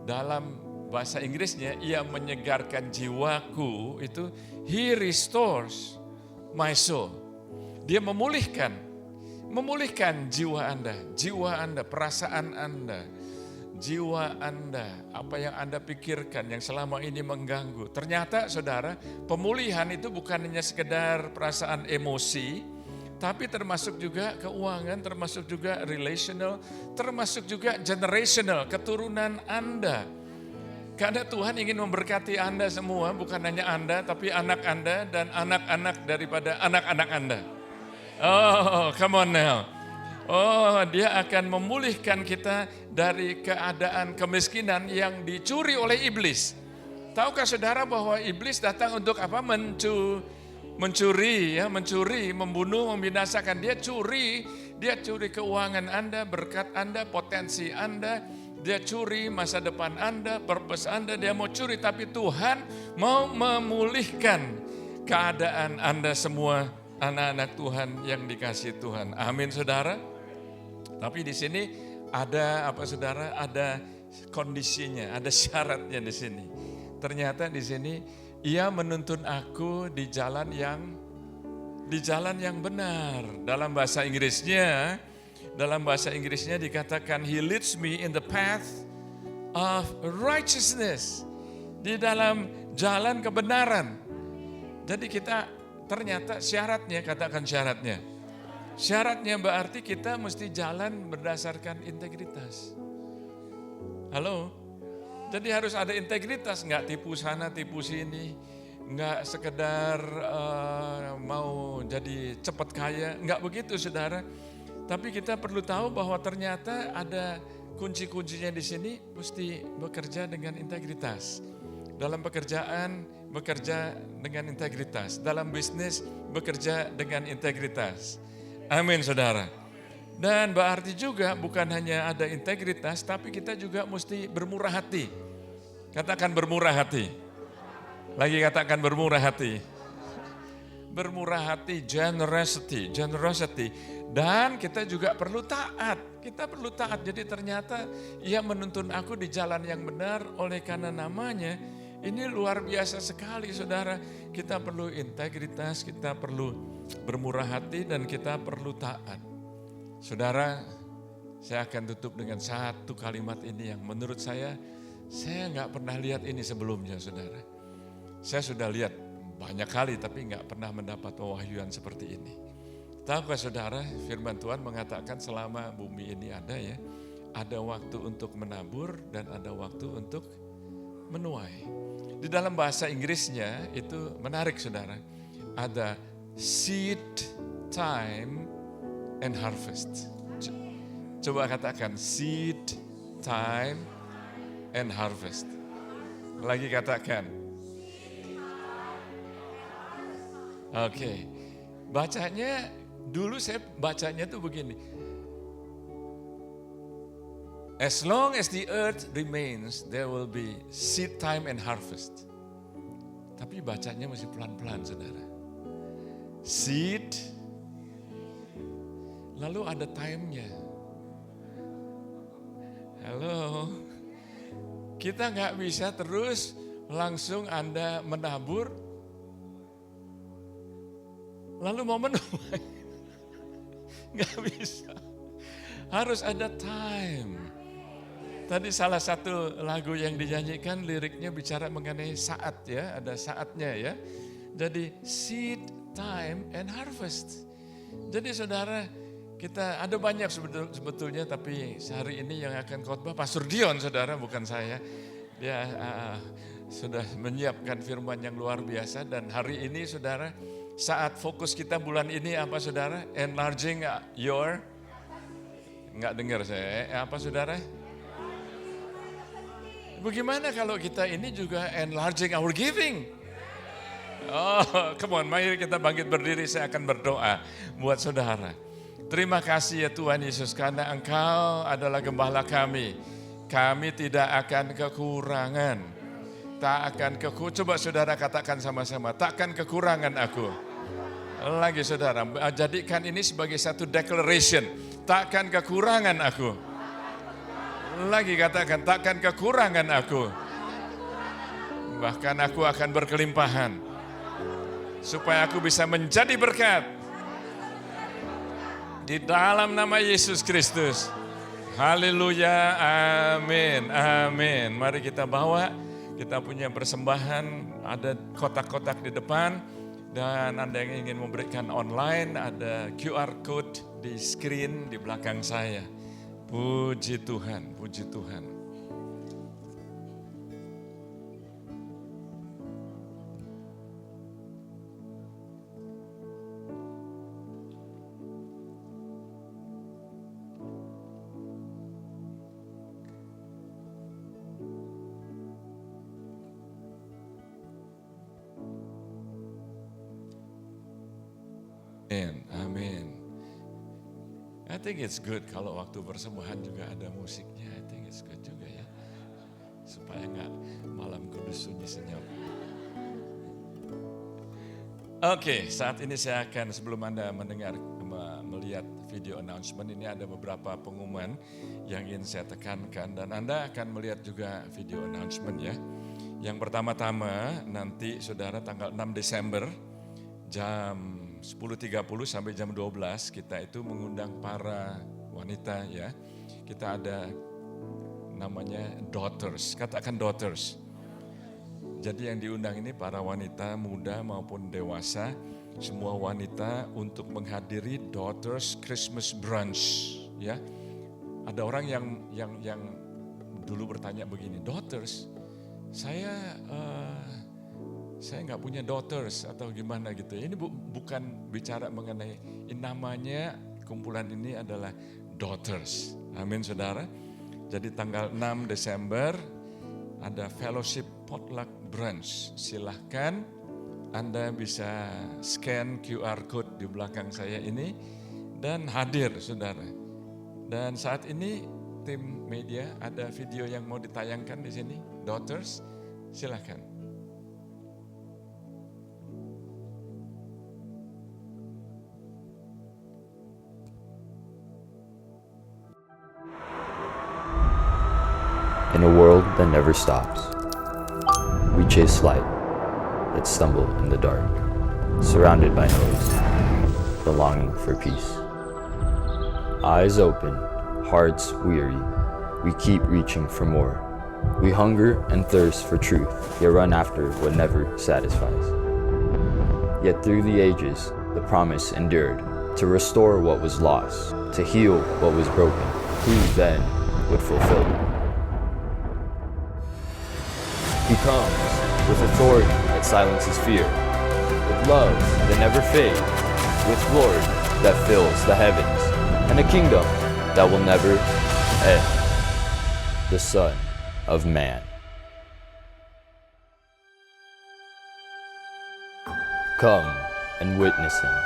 Dalam bahasa Inggrisnya, ia menyegarkan jiwaku, itu he restores my soul. Dia memulihkan jiwa Anda, perasaan Anda, jiwa Anda, apa yang Anda pikirkan yang selama ini mengganggu. Ternyata saudara, pemulihan itu bukan hanya sekedar perasaan emosi, tapi termasuk juga keuangan, termasuk juga relational, termasuk juga generational, keturunan Anda. Karena Tuhan ingin memberkati Anda semua, bukan hanya Anda, tapi anak Anda dan anak-anak daripada anak-anak Anda. Oh, come on now. Oh, dia akan memulihkan kita dari keadaan kemiskinan yang dicuri oleh iblis. Tahukah saudara bahwa iblis datang untuk apa? Mencuri, membunuh, membinasakan. Dia curi keuangan Anda, berkat Anda, potensi Anda. Dia curi masa depan Anda, purpose Anda, dia mau curi. Tapi Tuhan mau memulihkan keadaan Anda semua, anak-anak Tuhan yang dikasihi Tuhan. Amin, saudara. Tapi di sini ada apa, saudara? Ada kondisinya, ada syaratnya di sini. Ternyata di sini ia menuntun aku di jalan yang benar. Dalam bahasa Inggrisnya dikatakan he leads me in the path of righteousness. Di dalam jalan kebenaran. Jadi kita ternyata syaratnya, katakan syaratnya. Syaratnya berarti kita mesti jalan berdasarkan integritas. Halo? Jadi harus ada integritas, enggak tipu sana, tipu sini. Enggak sekedar mau jadi cepat kaya, enggak begitu, saudara. Tapi kita perlu tahu bahwa ternyata ada kunci-kuncinya di sini, mesti bekerja dengan integritas. Dalam pekerjaan, bekerja dengan integritas. Dalam bisnis, bekerja dengan integritas. Amin, saudara. Dan berarti juga bukan hanya ada integritas, tapi kita juga mesti bermurah hati. Katakan bermurah hati. Lagi katakan bermurah hati. Bermurah hati, generosity. Dan kita juga perlu taat. Kita perlu taat. Jadi ternyata ia menuntun aku di jalan yang benar oleh karena namanya. Ini luar biasa sekali, saudara. Kita perlu integritas, kita perlu bermurah hati, dan kita perlu taat. Saudara, saya akan tutup dengan satu kalimat ini yang menurut saya nggak pernah lihat ini sebelumnya, saudara. Saya sudah lihat banyak kali, tapi nggak pernah mendapat pewahyuan seperti ini. Tahukah saudara, firman Tuhan mengatakan selama bumi ini ada ya, ada waktu untuk menabur dan ada waktu untuk menuai. Di dalam bahasa Inggrisnya itu menarik, saudara. Ada seed time and harvest. Coba katakan seed time and harvest. Lagi katakan. Oke. Bacanya dulu saya bacanya tuh begini. As long as the earth remains, there will be seed time and harvest. Tapi bacanya masih pelan-pelan, saudara. Seed, lalu ada time-nya. Halo, kita nggak bisa terus langsung Anda menabur, lalu mau menuai. Nggak bisa, harus ada time. Tadi salah satu lagu yang dinyanyikan liriknya bicara mengenai saat ya, ada saatnya ya. Jadi seed time and harvest. Jadi saudara, kita ada banyak sebetulnya, tapi hari ini yang akan khotbah Pastor Dion, saudara, bukan saya. Dia sudah menyiapkan firman yang luar biasa, dan hari ini saudara Saat fokus kita bulan ini apa saudara? Enlarging your, nggak dengar saya, apa saudara? Bagaimana kalau kita ini juga enlarging our giving? Oh, come on, mari kita bangkit berdiri, saya akan berdoa buat saudara. Terima kasih ya Tuhan Yesus, karena Engkau adalah gembala kami. Kami tidak akan kekurangan. Tak akan coba saudara katakan sama-sama, takkan kekurangan aku. Lagi saudara, jadikan ini sebagai satu declaration, takkan kekurangan aku. Lagi katakan, takkan kekurangan aku. Bahkan aku akan berkelimpahan. Supaya aku bisa menjadi berkat. Di dalam nama Yesus Kristus. Haleluya, amin, amin. Mari kita bawa, kita punya persembahan, ada kotak-kotak di depan. Dan Anda yang ingin memberikan online, ada QR code di screen di belakang saya. Puji Tuhan, puji Tuhan. Amin. I think it's good kalau waktu persembahan juga ada musiknya. I think it's good juga ya. Supaya nggak malam kudus sunyi senyap. Oke, saat ini saya akan, sebelum Anda melihat video announcement, ini ada beberapa pengumuman yang ingin saya tekankan. Dan Anda akan melihat juga video announcement ya. Yang pertama-tama nanti saudara tanggal 6 Desember jam 10.30 sampai jam 12 kita itu mengundang para wanita ya. Kita ada namanya daughters, katakan daughters. Jadi yang diundang ini para wanita muda maupun dewasa, semua wanita untuk menghadiri daughters Christmas brunch ya. Ada orang yang dulu bertanya begini, daughters, saya nggak punya daughters atau gimana gitu. Ini bukan bicara mengenai, namanya kumpulan ini adalah daughters. Amin saudara. Jadi tanggal 6 Desember ada fellowship potluck brunch. Silahkan Anda bisa scan QR code di belakang saya ini dan hadir saudara. Dan saat ini tim media ada video yang mau ditayangkan di sini. Daughters, silahkan. In a world that never stops, we chase light, yet stumble in the dark, surrounded by noise, the longing for peace. Eyes open, hearts weary, we keep reaching for more. We hunger and thirst for truth, yet run after what never satisfies. Yet through the ages, the promise endured, to restore what was lost, to heal what was broken. Who then would fulfill it? He comes with authority that silences fear, with love that never fades, with glory that fills the heavens, and a kingdom that will never end. The Son of Man. Come and witness Him.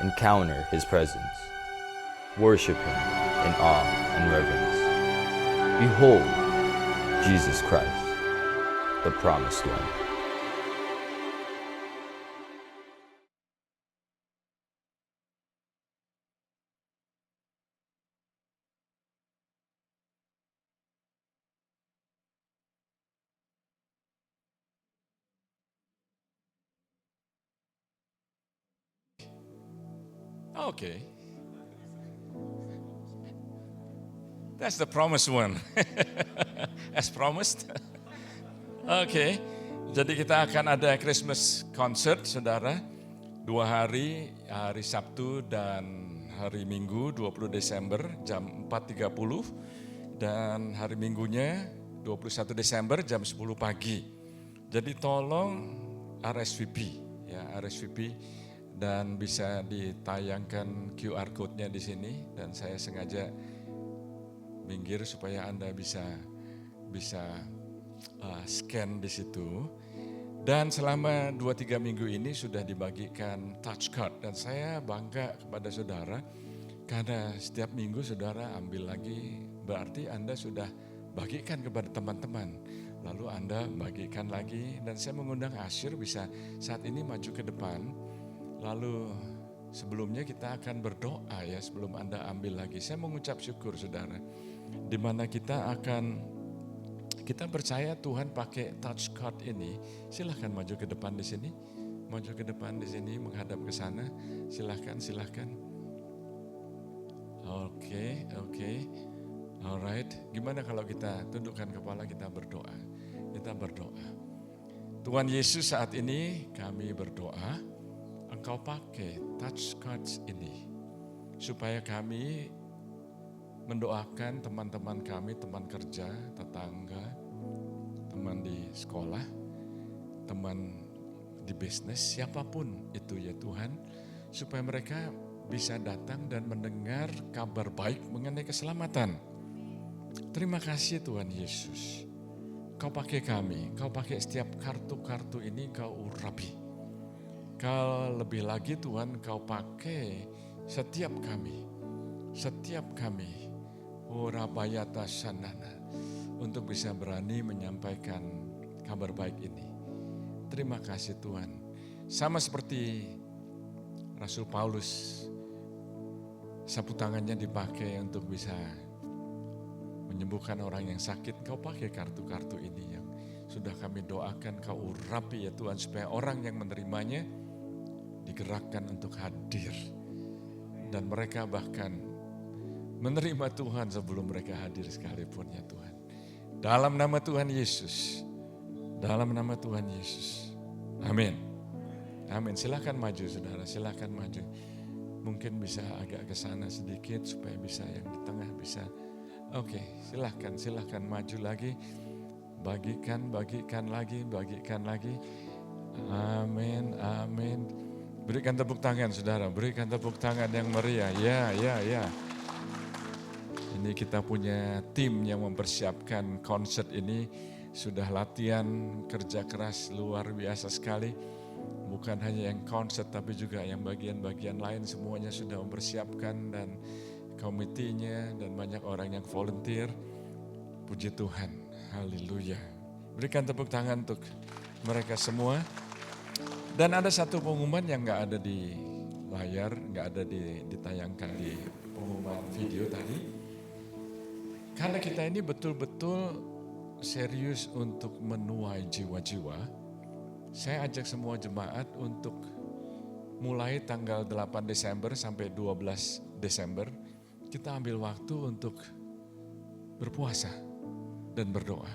Encounter His presence. Worship Him in awe and reverence. Behold Jesus Christ, the promised one. Okay. That's the promised one. As promised. Oke, jadi kita akan ada Christmas concert, saudara. 2 hari, hari Sabtu dan hari Minggu 20 Desember jam 4.30. Dan hari Minggunya 21 Desember jam 10 pagi. Jadi tolong RSVP ya, RSVP, dan bisa ditayangkan QR code-nya di sini, dan saya sengaja minggir supaya Anda bisa scan di situ. Dan selama 2-3 minggu ini sudah dibagikan touch card, dan saya bangga kepada saudara karena setiap minggu saudara ambil lagi, berarti Anda sudah bagikan kepada teman-teman, lalu Anda bagikan lagi, dan saya mengundang Asyir bisa saat ini maju ke depan. Lalu sebelumnya kita akan berdoa ya sebelum Anda ambil lagi. Saya mengucap syukur saudara, di mana kita percaya Tuhan pakai touch card ini. Silahkan maju ke depan di sini, maju ke depan di sini, menghadap ke sana. Silahkan. Oke. Alright. Gimana kalau kita tundukkan kepala, kita berdoa. Tuhan Yesus, saat ini kami berdoa, Engkau pakai touch cards ini supaya kami mendoakan teman-teman kami, teman kerja, tetangga, teman di sekolah, teman di bisnis, siapapun itu ya Tuhan, supaya mereka bisa datang dan mendengar kabar baik mengenai keselamatan. Terima kasih Tuhan Yesus. Kau pakai kami, Kau pakai setiap kartu-kartu ini, Kau urapi. Kau lebih lagi Tuhan, Kau pakai setiap kami. Rabayata sanana, untuk bisa berani menyampaikan kabar baik ini. Terima kasih Tuhan. Sama seperti Rasul Paulus, sapu tangannya dipakai untuk bisa menyembuhkan orang yang sakit. Kau pakai kartu-kartu ini yang sudah kami doakan, Kau urapi ya Tuhan, supaya orang yang menerimanya digerakkan untuk hadir. Dan mereka bahkan menerima Tuhan sebelum mereka hadir sekalipun ya Tuhan. Dalam nama Tuhan Yesus. Amin. Silakan maju saudara, silakan maju. Mungkin bisa agak ke sana sedikit supaya bisa yang di tengah bisa. Oke, silakan maju lagi. Bagikan lagi. Amin. Berikan tepuk tangan saudara, berikan tepuk tangan yang meriah. Ya. Ini kita punya tim yang mempersiapkan konsert ini, sudah latihan kerja keras luar biasa sekali. Bukan hanya yang konsert tapi juga yang bagian-bagian lain semuanya sudah mempersiapkan, dan komitinya dan banyak orang yang volunteer. Puji Tuhan, haleluya. Berikan tepuk tangan untuk mereka semua. Dan ada satu pengumuman yang gak ada di layar, gak ada ditayangkan di pengumuman video tadi. Karena kita ini betul-betul serius untuk menuai jiwa-jiwa, saya ajak semua jemaat untuk mulai tanggal 8 Desember sampai 12 Desember, kita ambil waktu untuk berpuasa dan berdoa.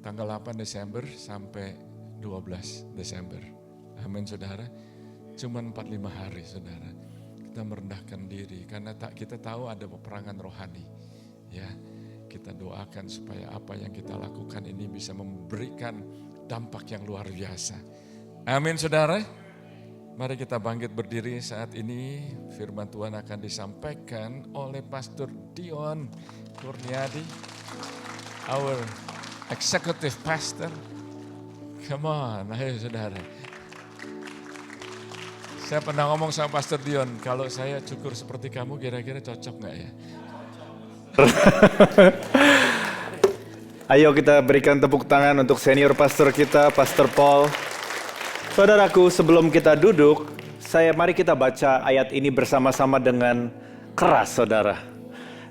Tanggal 8 Desember sampai 12 Desember. Amin saudara. Cuman 4-5 hari saudara. Kita merendahkan diri karena kita tahu ada peperangan rohani. Ya, kita doakan supaya apa yang kita lakukan ini bisa memberikan dampak yang luar biasa. Amin saudara. Mari kita bangkit berdiri saat ini. Firman Tuhan akan disampaikan oleh Pastor Dion Kurniadi, our executive pastor. Come on, ayo saudara. Saya pernah ngomong sama Pastor Dion, kalau saya cukur seperti kamu kira-kira cocok gak ya? Ayo kita berikan tepuk tangan untuk senior pastor kita, Pastor Paul. Saudaraku, sebelum kita duduk, mari kita baca ayat ini bersama-sama dengan keras, saudara.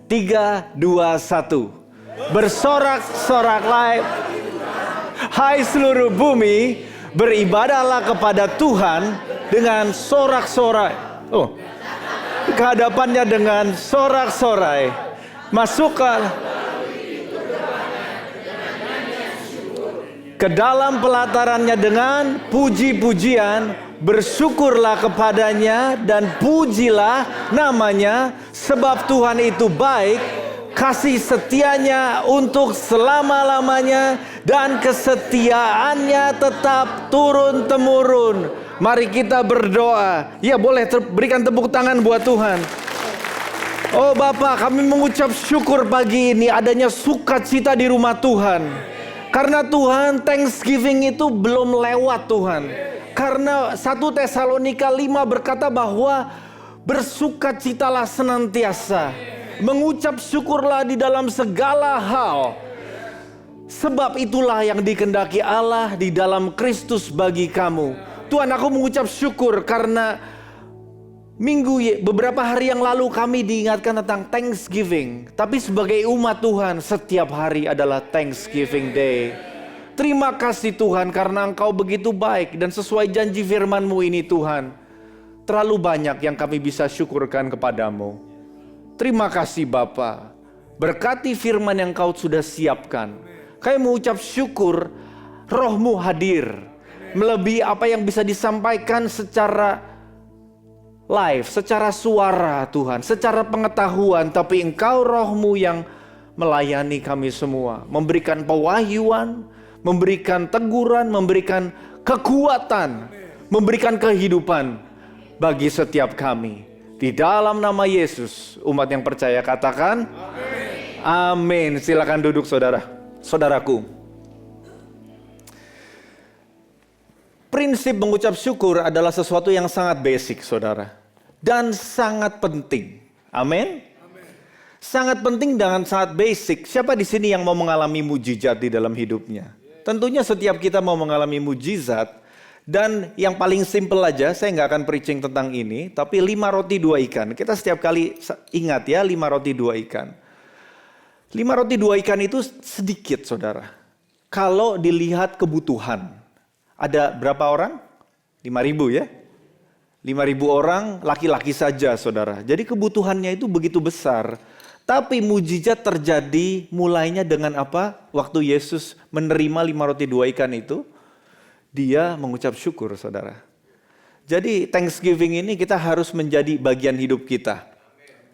3, 2, 1. Bersorak-soraklah, hai seluruh bumi, beribadahlah kepada Tuhan dengan sorak-sorai. Kehadapannya dengan sorak-sorai. Masuklah ke dalam pelatarannya dengan puji-pujian, bersyukurlah kepadanya dan pujilah namanya, sebab Tuhan itu baik, kasih setianya untuk selama-lamanya, dan kesetiaannya tetap turun-temurun. Mari kita berdoa. Ya boleh berikan tepuk tangan buat Tuhan. Oh Bapa, kami mengucap syukur pagi ini adanya sukacita di rumah Tuhan. Karena Tuhan, Thanksgiving itu belum lewat Tuhan. Karena 1 Tesalonika 5 berkata bahwa bersukacitalah senantiasa. Mengucap syukurlah di dalam segala hal. Sebab itulah yang dikehendaki Allah di dalam Kristus bagi kamu. Tuhan, aku mengucap syukur karena beberapa hari yang lalu kami diingatkan tentang Thanksgiving. Tapi sebagai umat Tuhan, setiap hari adalah Thanksgiving Day. Terima kasih Tuhan karena Engkau begitu baik dan sesuai janji firman-Mu ini Tuhan. Terlalu banyak yang kami bisa syukurkan kepadamu. Terima kasih Bapa. Berkati firman yang Kau sudah siapkan. Kami mengucap syukur Roh-Mu hadir. Melebihi apa yang bisa disampaikan secara live, secara suara Tuhan, secara pengetahuan. Tapi Engkau Roh-Mu yang melayani kami semua. Memberikan pewahyuan, memberikan teguran, memberikan kekuatan, memberikan kehidupan bagi setiap kami. Di dalam nama Yesus, umat yang percaya katakan amin. Silakan duduk saudaraku. Prinsip mengucap syukur adalah sesuatu yang sangat basic saudara. Dan sangat penting. Amin. Sangat penting dan sangat basic. Siapa di sini yang mau mengalami mujizat di dalam hidupnya? Tentunya setiap kita mau mengalami mujizat. Dan yang paling simple aja, saya nggak akan preaching tentang ini. Tapi 5 roti 2 ikan. Kita setiap kali ingat ya, 5 roti 2 ikan. 5 roti 2 ikan itu sedikit saudara. Kalau dilihat kebutuhan. Ada berapa orang? 5.000 ya? 5.000 orang laki-laki saja saudara. Jadi kebutuhannya itu begitu besar. Tapi mujizat terjadi mulainya dengan apa? Waktu Yesus menerima 5 roti 2 ikan itu. Dia mengucap syukur saudara. Jadi Thanksgiving ini kita harus menjadi bagian hidup kita.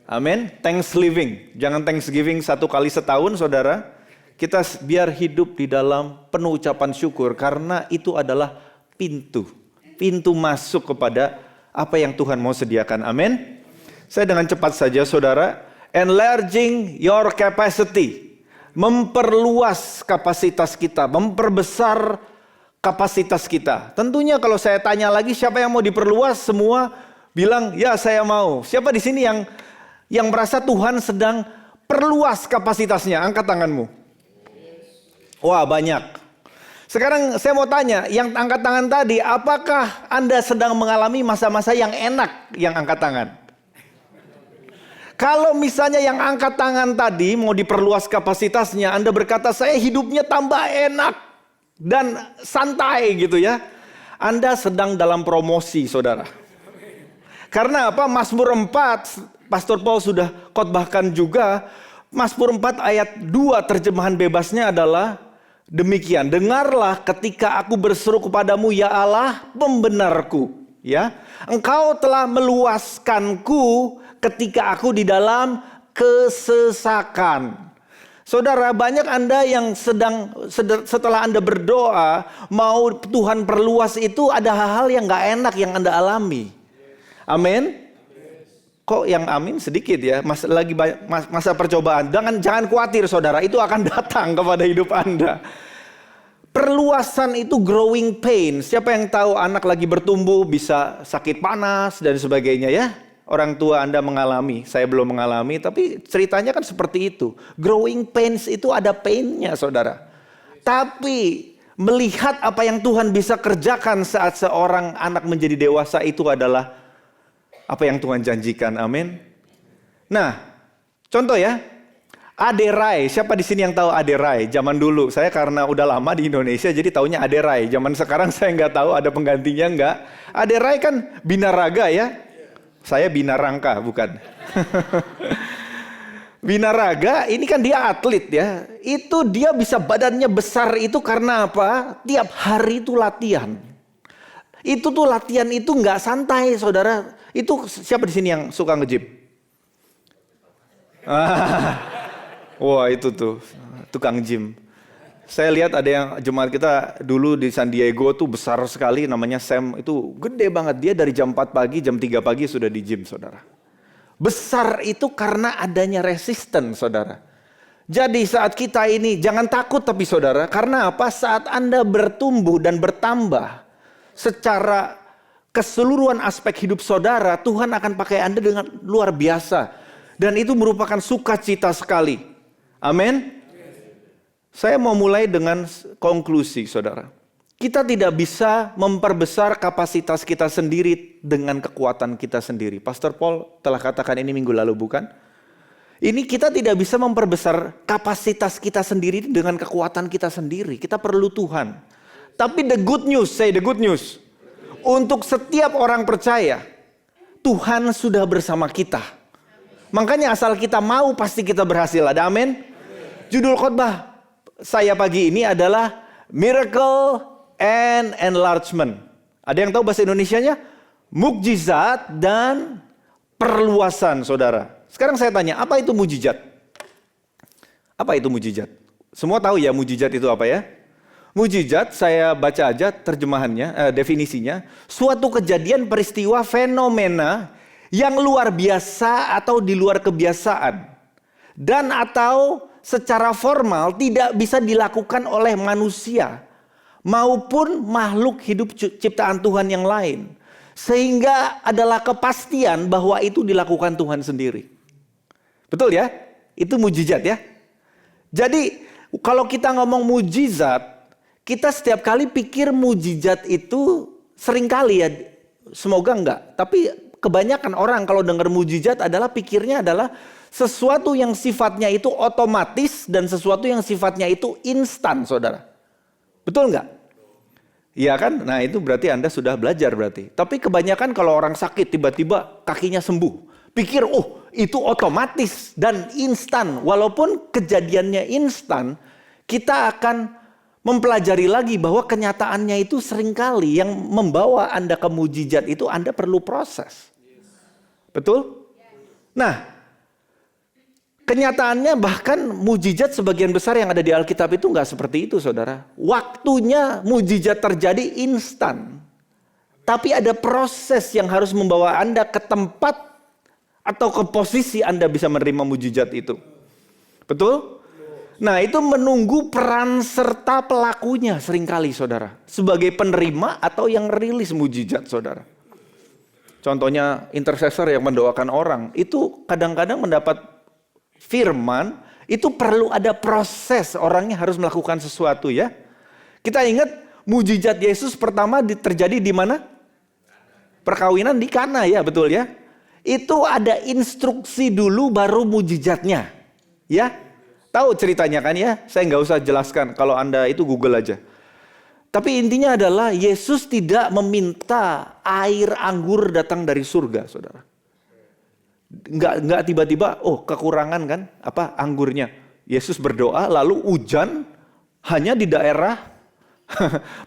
Amin. Thanksgiving. Jangan Thanksgiving 1 kali setahun saudara. Kita biar hidup di dalam penuh ucapan syukur. Karena itu adalah pintu masuk kepada apa yang Tuhan mau sediakan. Amin. Saya dengan cepat saja saudara. Enlarging your capacity. Memperluas kapasitas kita. Memperbesar kapasitas kita. Tentunya kalau saya tanya lagi siapa yang mau diperluas, semua bilang ya saya mau. Siapa di sini yang merasa Tuhan sedang perluas kapasitasnya? Angkat tanganmu. Wah banyak. Sekarang saya mau tanya, yang angkat tangan tadi, apakah Anda sedang mengalami masa-masa yang enak yang angkat tangan? Kalau misalnya yang angkat tangan tadi mau diperluas kapasitasnya, Anda berkata saya hidupnya tambah enak dan santai gitu ya. Anda sedang dalam promosi saudara. Karena apa? Mazmur 4, Pastor Paul sudah khotbahkan juga. Mazmur 4 ayat 2 terjemahan bebasnya adalah demikian, dengarlah ketika aku berseru kepadamu ya Allah pembenarku, ya. Engkau telah meluaskanku ketika aku di dalam kesesakan. Saudara, banyak Anda yang setelah Anda berdoa mau Tuhan perluas itu ada hal-hal yang gak enak yang Anda alami. Amin. Kok yang amin sedikit ya, masa percobaan. Jangan khawatir saudara, itu akan datang kepada hidup Anda. Perluasan itu growing pain. Siapa yang tahu anak lagi bertumbuh bisa sakit panas dan sebagainya ya. Orang tua Anda mengalami, saya belum mengalami, tapi ceritanya kan seperti itu. Growing pains itu ada painnya saudara. Tapi melihat apa yang Tuhan bisa kerjakan saat seorang anak menjadi dewasa itu adalah apa yang Tuhan janjikan, amin. Nah, contoh ya, Aderai. Siapa di sini yang tahu Aderai? Zaman dulu, saya karena udah lama di Indonesia, jadi taunya Aderai. Zaman sekarang saya nggak tahu ada penggantinya nggak. Aderai kan binaraga ya. Saya binarangka, bukan. Binaraga, ini kan dia atlet ya. Itu dia bisa badannya besar itu karena apa? Tiap hari itu latihan. Itu tuh latihan itu nggak santai saudara. Itu siapa di sini yang suka nge-gym? Wah itu tuh tukang gym. Saya lihat ada yang jemaat kita dulu di San Diego tuh besar sekali, namanya Sam, itu gede banget. Dia dari jam 4 pagi, jam 3 pagi sudah di gym, saudara. Besar itu karena adanya resisten, saudara. Jadi saat kita ini, jangan takut tapi saudara, karena apa? Saat Anda bertumbuh dan bertambah secara keseluruhan aspek hidup saudara, Tuhan akan pakai Anda dengan luar biasa. Dan itu merupakan sukacita sekali. Amin. Saya mau mulai dengan konklusi, saudara. Kita tidak bisa memperbesar kapasitas kita sendiri dengan kekuatan kita sendiri. Pastor Paul telah katakan ini minggu lalu, bukan? Ini kita tidak bisa memperbesar kapasitas kita sendiri dengan kekuatan kita sendiri. Kita perlu Tuhan. Tapi the good news, say the good news. Untuk setiap orang percaya, Tuhan sudah bersama kita. Makanya asal kita mau pasti kita berhasil. Ada amin? Judul khotbah saya pagi ini adalah Miracle and Enlargement. Ada yang tahu bahasa Indonesianya? Mukjizat dan perluasan, saudara. Sekarang saya tanya, apa itu mujizat? Apa itu mujizat? Semua tahu ya mujizat itu apa ya? Mujizat, saya baca aja terjemahannya, definisinya. Suatu kejadian, peristiwa, fenomena yang luar biasa atau di luar kebiasaan. Dan atau secara formal tidak bisa dilakukan oleh manusia maupun makhluk hidup ciptaan Tuhan yang lain. Sehingga adalah kepastian bahwa itu dilakukan Tuhan sendiri. Betul ya? Itu mujizat ya. Jadi kalau kita ngomong mujizat, kita setiap kali pikir mujizat itu seringkali ya, semoga enggak. Tapi kebanyakan orang kalau dengar mujizat adalah pikirnya adalah sesuatu yang sifatnya itu otomatis dan sesuatu yang sifatnya itu instan, saudara. Betul nggak? Iya kan? Nah itu berarti Anda sudah belajar berarti. Tapi kebanyakan kalau orang sakit tiba-tiba kakinya sembuh. Pikir, oh itu otomatis dan instan. Walaupun kejadiannya instan, kita akan mempelajari lagi bahwa kenyataannya itu seringkali yang membawa Anda ke mujizat itu Anda perlu proses. Betul? Nah, kenyataannya bahkan mujizat sebagian besar yang ada di Alkitab itu nggak seperti itu, saudara. Waktunya mujizat terjadi instan. Tapi ada proses yang harus membawa Anda ke tempat atau ke posisi Anda bisa menerima mujizat itu. Betul? Nah itu menunggu peran serta pelakunya seringkali, saudara. Sebagai penerima atau yang rilis mujizat, saudara. Contohnya intercessor yang mendoakan orang. Itu kadang-kadang mendapat firman, itu perlu ada proses, orangnya harus melakukan sesuatu ya. Kita ingat mujizat Yesus pertama terjadi di mana? Perkawinan di Kana ya, betul ya. Itu ada instruksi dulu baru mujizatnya. Ya, tahu ceritanya kan ya? Saya nggak usah jelaskan, kalau Anda itu Google aja. Tapi intinya adalah Yesus tidak meminta air anggur datang dari surga, saudara. Enggak tiba-tiba, oh kekurangan kan, apa anggurnya. Yesus berdoa lalu hujan hanya di daerah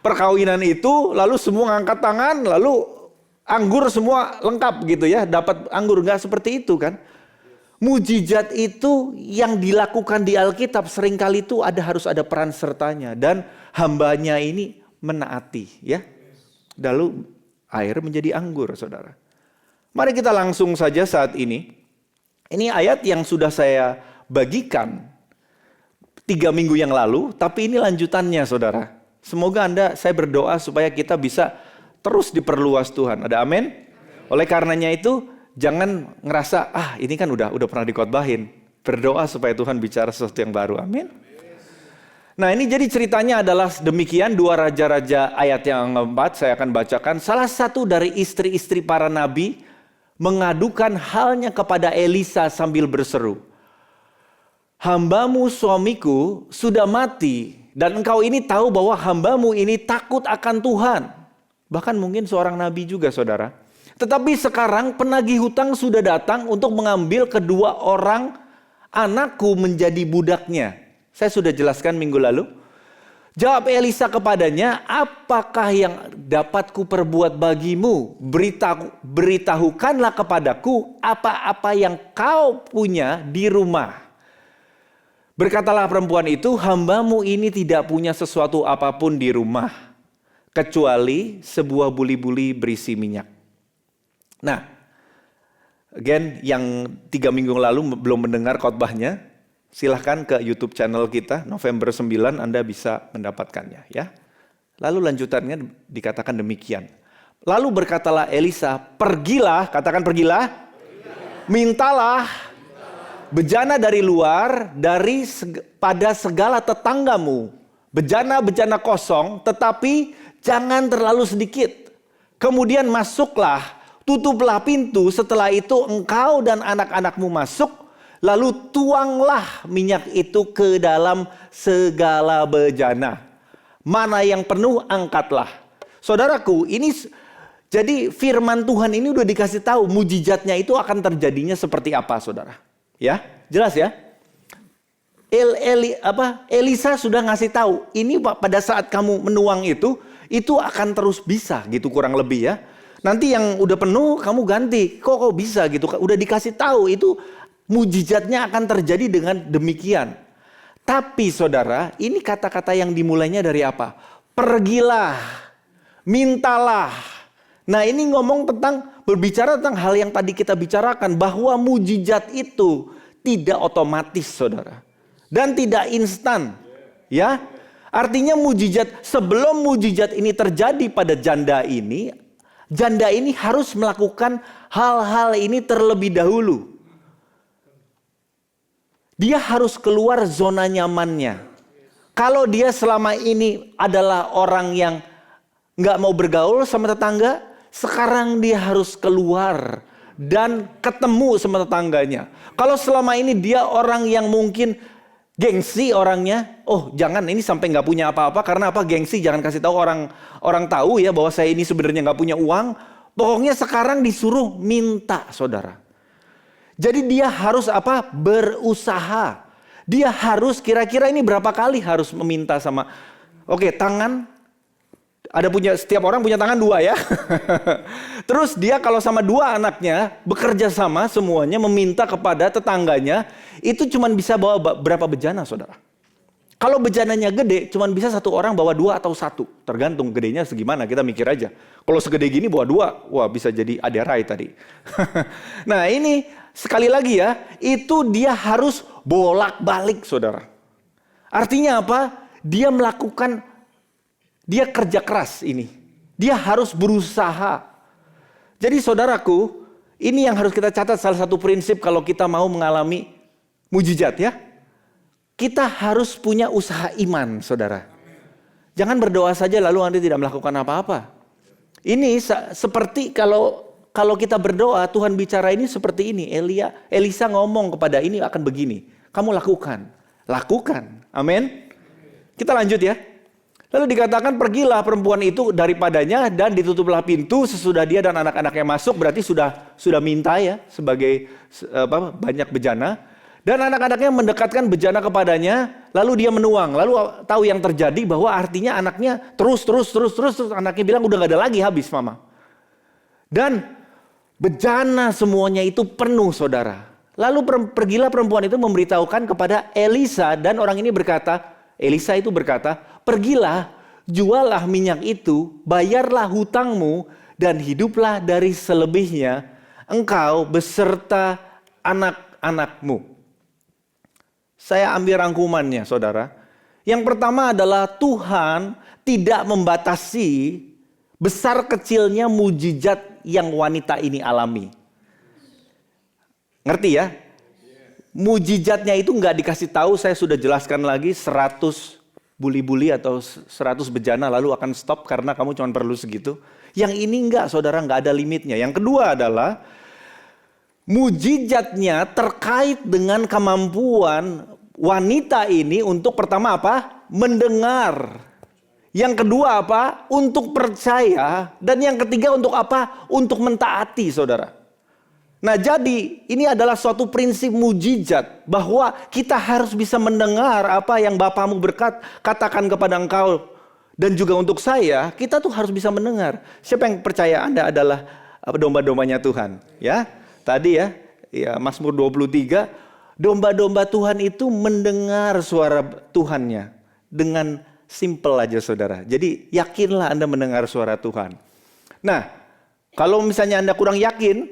perkawinan itu, lalu semua ngangkat tangan, lalu anggur semua lengkap gitu ya, dapat anggur. Enggak seperti itu kan. Mujizat itu yang dilakukan di Alkitab seringkali itu harus ada peran sertanya dan hambanya ini menaati ya. Lalu air menjadi anggur, saudara. Mari kita langsung saja saat ini. Ini ayat yang sudah saya bagikan 3 minggu yang lalu, tapi ini lanjutannya, saudara. Semoga saya berdoa supaya kita bisa terus diperluas Tuhan. Ada amin? Oleh karenanya itu, jangan ngerasa, ini kan udah pernah dikhotbahin. Berdoa supaya Tuhan bicara sesuatu yang baru. Amin. Nah ini jadi ceritanya adalah demikian, 2 raja-raja ayat yang keempat saya akan bacakan. Salah satu dari istri-istri para nabi mengadukan halnya kepada Elisa sambil berseru, hambamu suamiku sudah mati dan engkau ini tahu bahwa hambamu ini takut akan Tuhan. Bahkan mungkin seorang nabi juga, saudara. Tetapi sekarang penagih hutang sudah datang untuk mengambil kedua orang anakku menjadi budaknya. Saya sudah jelaskan minggu lalu. Jawab Elisa kepadanya, apakah yang dapat kuperbuat bagimu? Beritahukanlah kepadaku apa-apa yang kau punya di rumah. Berkatalah perempuan itu, hambamu ini tidak punya sesuatu apapun di rumah, kecuali sebuah buli-buli berisi minyak. Nah, again, yang 3 minggu lalu belum mendengar khotbahnya, silahkan ke YouTube channel kita, November 9, Anda bisa mendapatkannya. Ya. Lalu lanjutannya dikatakan demikian. Lalu berkatalah Elisa, pergilah, katakan pergilah, mintalah bejana dari luar, pada segala tetanggamu. Bejana-bejana kosong, tetapi jangan terlalu sedikit. Kemudian masuklah, tutuplah pintu, setelah itu engkau dan anak-anakmu masuk, lalu tuanglah minyak itu ke dalam segala bejana. Mana yang penuh, angkatlah. Saudaraku, ini jadi firman Tuhan ini udah dikasih tahu mujizatnya itu akan terjadinya seperti apa, saudara. Ya, jelas ya. Elisa sudah ngasih tahu, ini pada saat kamu menuang itu akan terus bisa gitu kurang lebih ya. Nanti yang udah penuh kamu ganti. Kok bisa gitu? Udah dikasih tahu itu mujizatnya akan terjadi dengan demikian. Tapi saudara, ini kata-kata yang dimulainya dari apa? Pergilah, mintalah. Nah, ini berbicara tentang hal yang tadi kita bicarakan, bahwa mujizat itu tidak otomatis, saudara, dan tidak instan. Ya, artinya sebelum mujizat ini terjadi pada janda ini harus melakukan hal-hal ini terlebih dahulu. Dia harus keluar zona nyamannya. Kalau dia selama ini adalah orang yang nggak mau bergaul sama tetangga, sekarang dia harus keluar dan ketemu sama tetangganya. Kalau selama ini dia orang yang mungkin gengsi orangnya, jangan ini sampai nggak punya apa-apa, karena apa? Gengsi, jangan kasih tahu orang tahu ya bahwa saya ini sebenarnya nggak punya uang. Pokoknya sekarang disuruh minta, saudara. Jadi dia harus apa? Berusaha. Dia harus kira-kira ini berapa kali harus meminta sama. Tangan. Setiap orang punya tangan 2 ya. Terus dia kalau sama 2 anaknya bekerja sama semuanya meminta kepada tetangganya, itu cuma bisa bawa berapa bejana, saudara. Kalau bejananya gede, cuma bisa 1 orang bawa 2 atau 1. Tergantung gedenya segimana, kita mikir aja. Kalau segede gini bawa 2, wah bisa jadi aderai tadi. Nah ini sekali lagi ya, itu dia harus bolak-balik, saudara. Artinya apa? Dia kerja keras ini. Dia harus berusaha. Jadi saudaraku, ini yang harus kita catat, salah satu prinsip kalau kita mau mengalami mujizat ya. Kita harus punya usaha iman, saudara. Jangan berdoa saja lalu Anda tidak melakukan apa-apa. Ini seperti kalau kita berdoa, Tuhan bicara ini seperti ini. Elisa ngomong kepada ini akan begini. Kamu lakukan. Amin. Kita lanjut ya. Lalu dikatakan pergilah perempuan itu daripadanya dan ditutuplah pintu sesudah dia dan anak-anaknya masuk. Berarti sudah minta ya sebagai banyak bejana. Dan anak-anaknya mendekatkan bejana kepadanya, lalu dia menuang. Lalu tahu yang terjadi bahwa artinya anaknya terus anaknya bilang udah gak ada lagi, habis mama. Dan bejana semuanya itu penuh, saudara. Lalu pergilah perempuan itu memberitahukan kepada Elisa, dan orang ini Elisa itu berkata, pergilah, jualah minyak itu, bayarlah hutangmu, dan hiduplah dari selebihnya, engkau beserta anak-anakmu. Saya ambil rangkumannya, saudara. Yang pertama adalah Tuhan tidak membatasi besar kecilnya mujizat yang wanita ini alami. Ngerti ya? Mujizatnya itu nggak dikasih tahu, saya sudah jelaskan lagi 100 buli-buli atau 100 bejana lalu akan stop karena kamu cuma perlu segitu. Yang ini enggak, saudara, nggak ada limitnya. Yang kedua adalah mujizatnya terkait dengan kemampuan wanita ini untuk pertama apa? Mendengar. Yang kedua apa? Untuk percaya. Dan yang ketiga untuk apa? Untuk mentaati, saudara. Nah jadi ini adalah suatu prinsip mujizat bahwa kita harus bisa mendengar apa yang Bapamu katakan kepada engkau dan juga untuk saya, kita tuh harus bisa mendengar. Siapa yang percaya Anda adalah domba-dombanya Tuhan? Ya, tadi ya Mazmur 23, Domba-domba Tuhan itu mendengar suara Tuhannya dengan simple aja saudara. Jadi yakinlah Anda mendengar suara Tuhan. Nah, kalau misalnya Anda kurang yakin,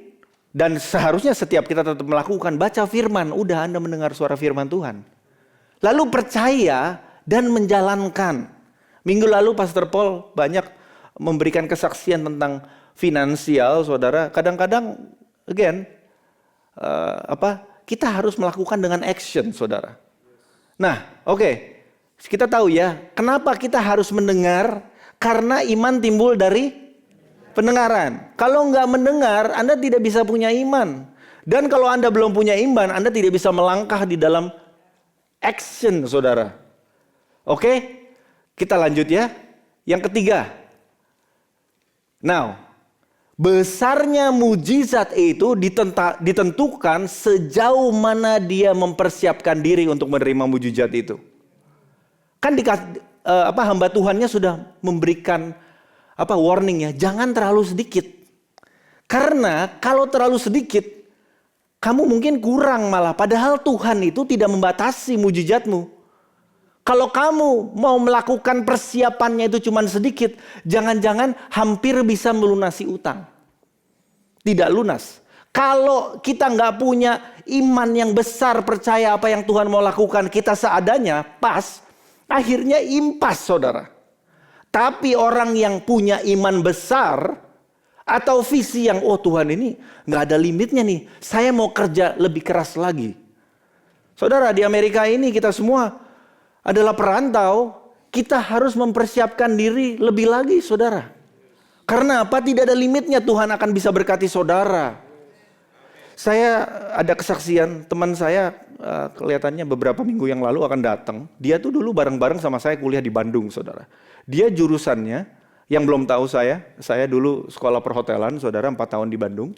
dan seharusnya setiap kita tetap melakukan, baca firman, udah Anda mendengar suara firman Tuhan. Lalu percaya dan menjalankan. Minggu lalu Pastor Paul banyak memberikan kesaksian tentang finansial, saudara. Kadang-kadang, kita harus melakukan dengan action, saudara. Nah, oke. Kita tahu ya, kenapa kita harus mendengar? Karena iman timbul dari pendengaran. Kalau nggak mendengar, Anda tidak bisa punya iman. Dan kalau Anda belum punya iman, Anda tidak bisa melangkah di dalam action, saudara. Oke, kita lanjut ya. Yang ketiga. Now, besarnya mujizat itu ditentukan sejauh mana dia mempersiapkan diri untuk menerima mujizat itu. Kan hamba Tuhannya sudah memberikan warning ya, jangan terlalu sedikit. Karena kalau terlalu sedikit, kamu mungkin kurang malah. Padahal Tuhan itu tidak membatasi mujizatmu. Kalau kamu mau melakukan persiapannya itu cuma sedikit, jangan-jangan hampir bisa melunasi utang. Tidak lunas. Kalau kita nggak punya iman yang besar, percaya apa yang Tuhan mau lakukan, kita seadanya, pas, akhirnya impas, saudara. Tapi orang yang punya iman besar, atau visi yang, oh Tuhan ini nggak ada limitnya nih, saya mau kerja lebih keras lagi. Saudara, di Amerika ini kita semua adalah perantau, kita harus mempersiapkan diri lebih lagi, saudara. Karena apa? Tidak ada limitnya Tuhan akan bisa berkati saudara. Saya ada kesaksian, teman saya kelihatannya beberapa minggu yang lalu akan datang. Dia tuh dulu bareng-bareng sama saya kuliah di Bandung, saudara. Dia jurusannya, yang belum tahu saya dulu sekolah perhotelan, saudara, 4 tahun di Bandung.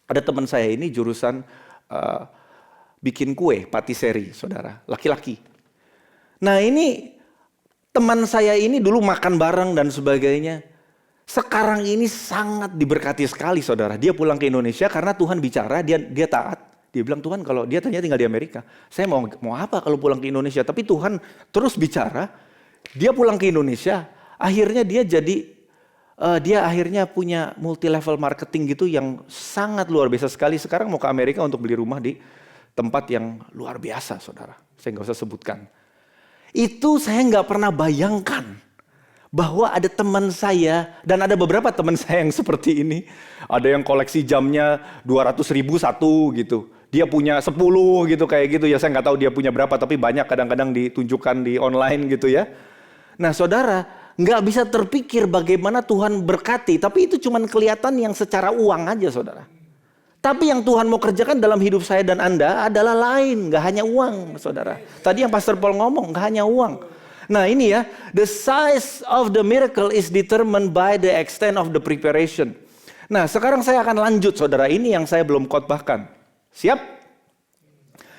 Ada teman saya ini jurusan bikin kue, patisserie, saudara, laki-laki. Nah ini teman saya ini dulu makan bareng dan sebagainya. Sekarang ini sangat diberkati sekali, saudara. Dia pulang ke Indonesia karena Tuhan bicara, dia taat. Dia bilang, Tuhan, kalau dia ternyata tinggal di Amerika, saya mau apa kalau pulang ke Indonesia? Tapi Tuhan terus bicara. Dia pulang ke Indonesia, akhirnya dia akhirnya punya multi level marketing gitu yang sangat luar biasa sekali. Sekarang mau ke Amerika untuk beli rumah di tempat yang luar biasa, saudara. Saya nggak usah sebutkan. Itu saya nggak pernah bayangkan bahwa ada teman saya dan ada beberapa teman saya yang seperti ini. Ada yang koleksi jamnya 200.000 satu gitu. Dia punya 10 gitu kayak gitu ya. Saya nggak tahu dia punya berapa, tapi banyak kadang-kadang ditunjukkan di online gitu ya. Nah saudara, nggak bisa terpikir bagaimana Tuhan berkati. Tapi itu cuma kelihatan yang secara uang aja, saudara. Tapi yang Tuhan mau kerjakan dalam hidup saya dan Anda adalah lain. Gak hanya uang, saudara. Tadi yang Pastor Paul ngomong, gak hanya uang. Nah ini ya, the size of the miracle is determined by the extent of the preparation. Nah sekarang saya akan lanjut, saudara. Ini yang saya belum khotbahkan. Siap?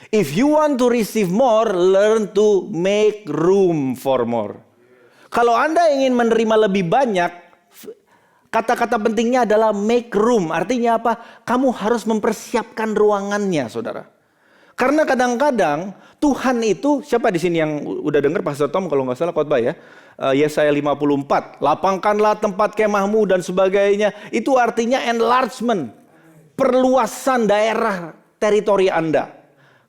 If you want to receive more, learn to make room for more. Kalau Anda ingin menerima lebih banyak, kata-kata pentingnya adalah make room. Artinya apa? Kamu harus mempersiapkan ruangannya, saudara. Karena kadang-kadang Tuhan itu, siapa di sini yang udah dengar Pastor Tom kalau nggak salah khotbah ya? Yesaya 54, lapangkanlah tempat kemahmu dan sebagainya. Itu artinya enlargement, perluasan daerah teritori Anda.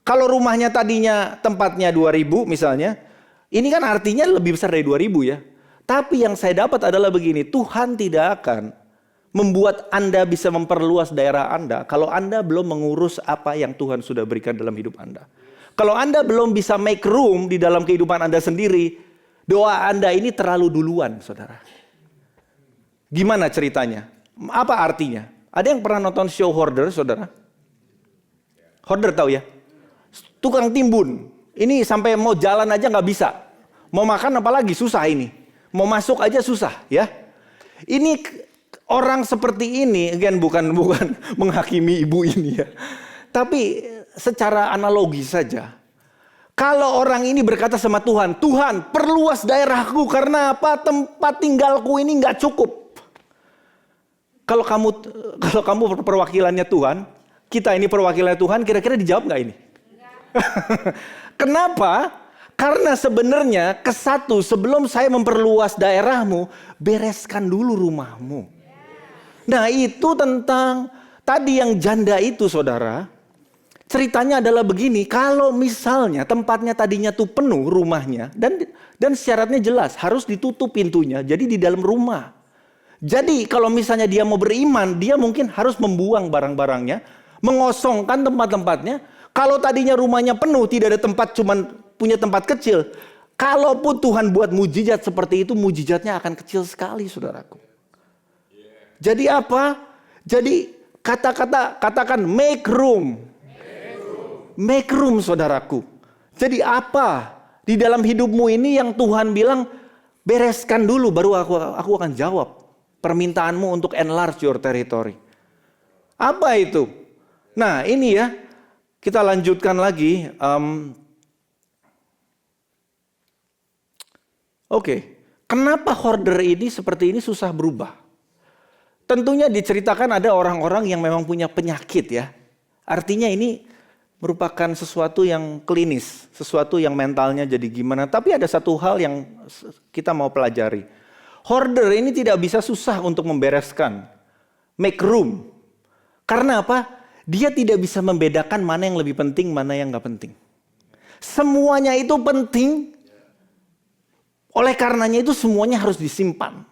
Kalau rumahnya tadinya tempatnya 2.000 misalnya, ini kan artinya lebih besar dari 2.000 ya. Tapi yang saya dapat adalah begini, Tuhan tidak akan membuat Anda bisa memperluas daerah Anda kalau Anda belum mengurus apa yang Tuhan sudah berikan dalam hidup Anda. Kalau Anda belum bisa make room di dalam kehidupan Anda sendiri, doa Anda ini terlalu duluan, saudara. Gimana ceritanya? Apa artinya? Ada yang pernah nonton show Hoarder, saudara? Hoarder tahu ya? Tukang timbun. Ini sampai mau jalan aja nggak bisa. Mau makan apalagi susah ini. Mau masuk aja susah ya. Ini orang seperti ini, bukan menghakimi ibu ini ya. Tapi secara analogi saja. Kalau orang ini berkata sama Tuhan, Tuhan perluas daerahku karena apa? Tempat tinggalku ini nggak cukup. Kalau kamu perwakilannya Tuhan, kita ini perwakilannya Tuhan, kira-kira dijawab nggak ini? Kenapa? Karena sebenarnya kesatu, sebelum saya memperluas daerahmu, bereskan dulu rumahmu. Nah, itu tentang tadi yang janda itu, saudara. Ceritanya adalah begini, kalau misalnya tempatnya tadinya tuh penuh rumahnya, dan syaratnya jelas, harus ditutup pintunya, jadi di dalam rumah. Jadi kalau misalnya dia mau beriman, dia mungkin harus membuang barang-barangnya, mengosongkan tempat-tempatnya. Kalau tadinya rumahnya penuh, tidak ada tempat, cuman punya tempat kecil. Kalaupun Tuhan buat mujizat seperti itu, mujizatnya akan kecil sekali, saudaraku. Jadi apa? Jadi katakan make room. Make room, saudaraku. Jadi apa di dalam hidupmu ini yang Tuhan bilang bereskan dulu, baru aku akan jawab permintaanmu untuk enlarge your territory. Apa itu? Nah, ini ya, kita lanjutkan lagi. Oke, kenapa hoarder ini seperti ini susah berubah? Tentunya diceritakan ada orang-orang yang memang punya penyakit ya. Artinya ini merupakan sesuatu yang klinis, sesuatu yang mentalnya jadi gimana. Tapi ada satu hal yang kita mau pelajari. Hoarder ini tidak bisa susah untuk membereskan. Make room. Karena apa? Dia tidak bisa membedakan mana yang lebih penting, mana yang gak penting. Semuanya itu penting. Oleh karenanya itu semuanya harus disimpan.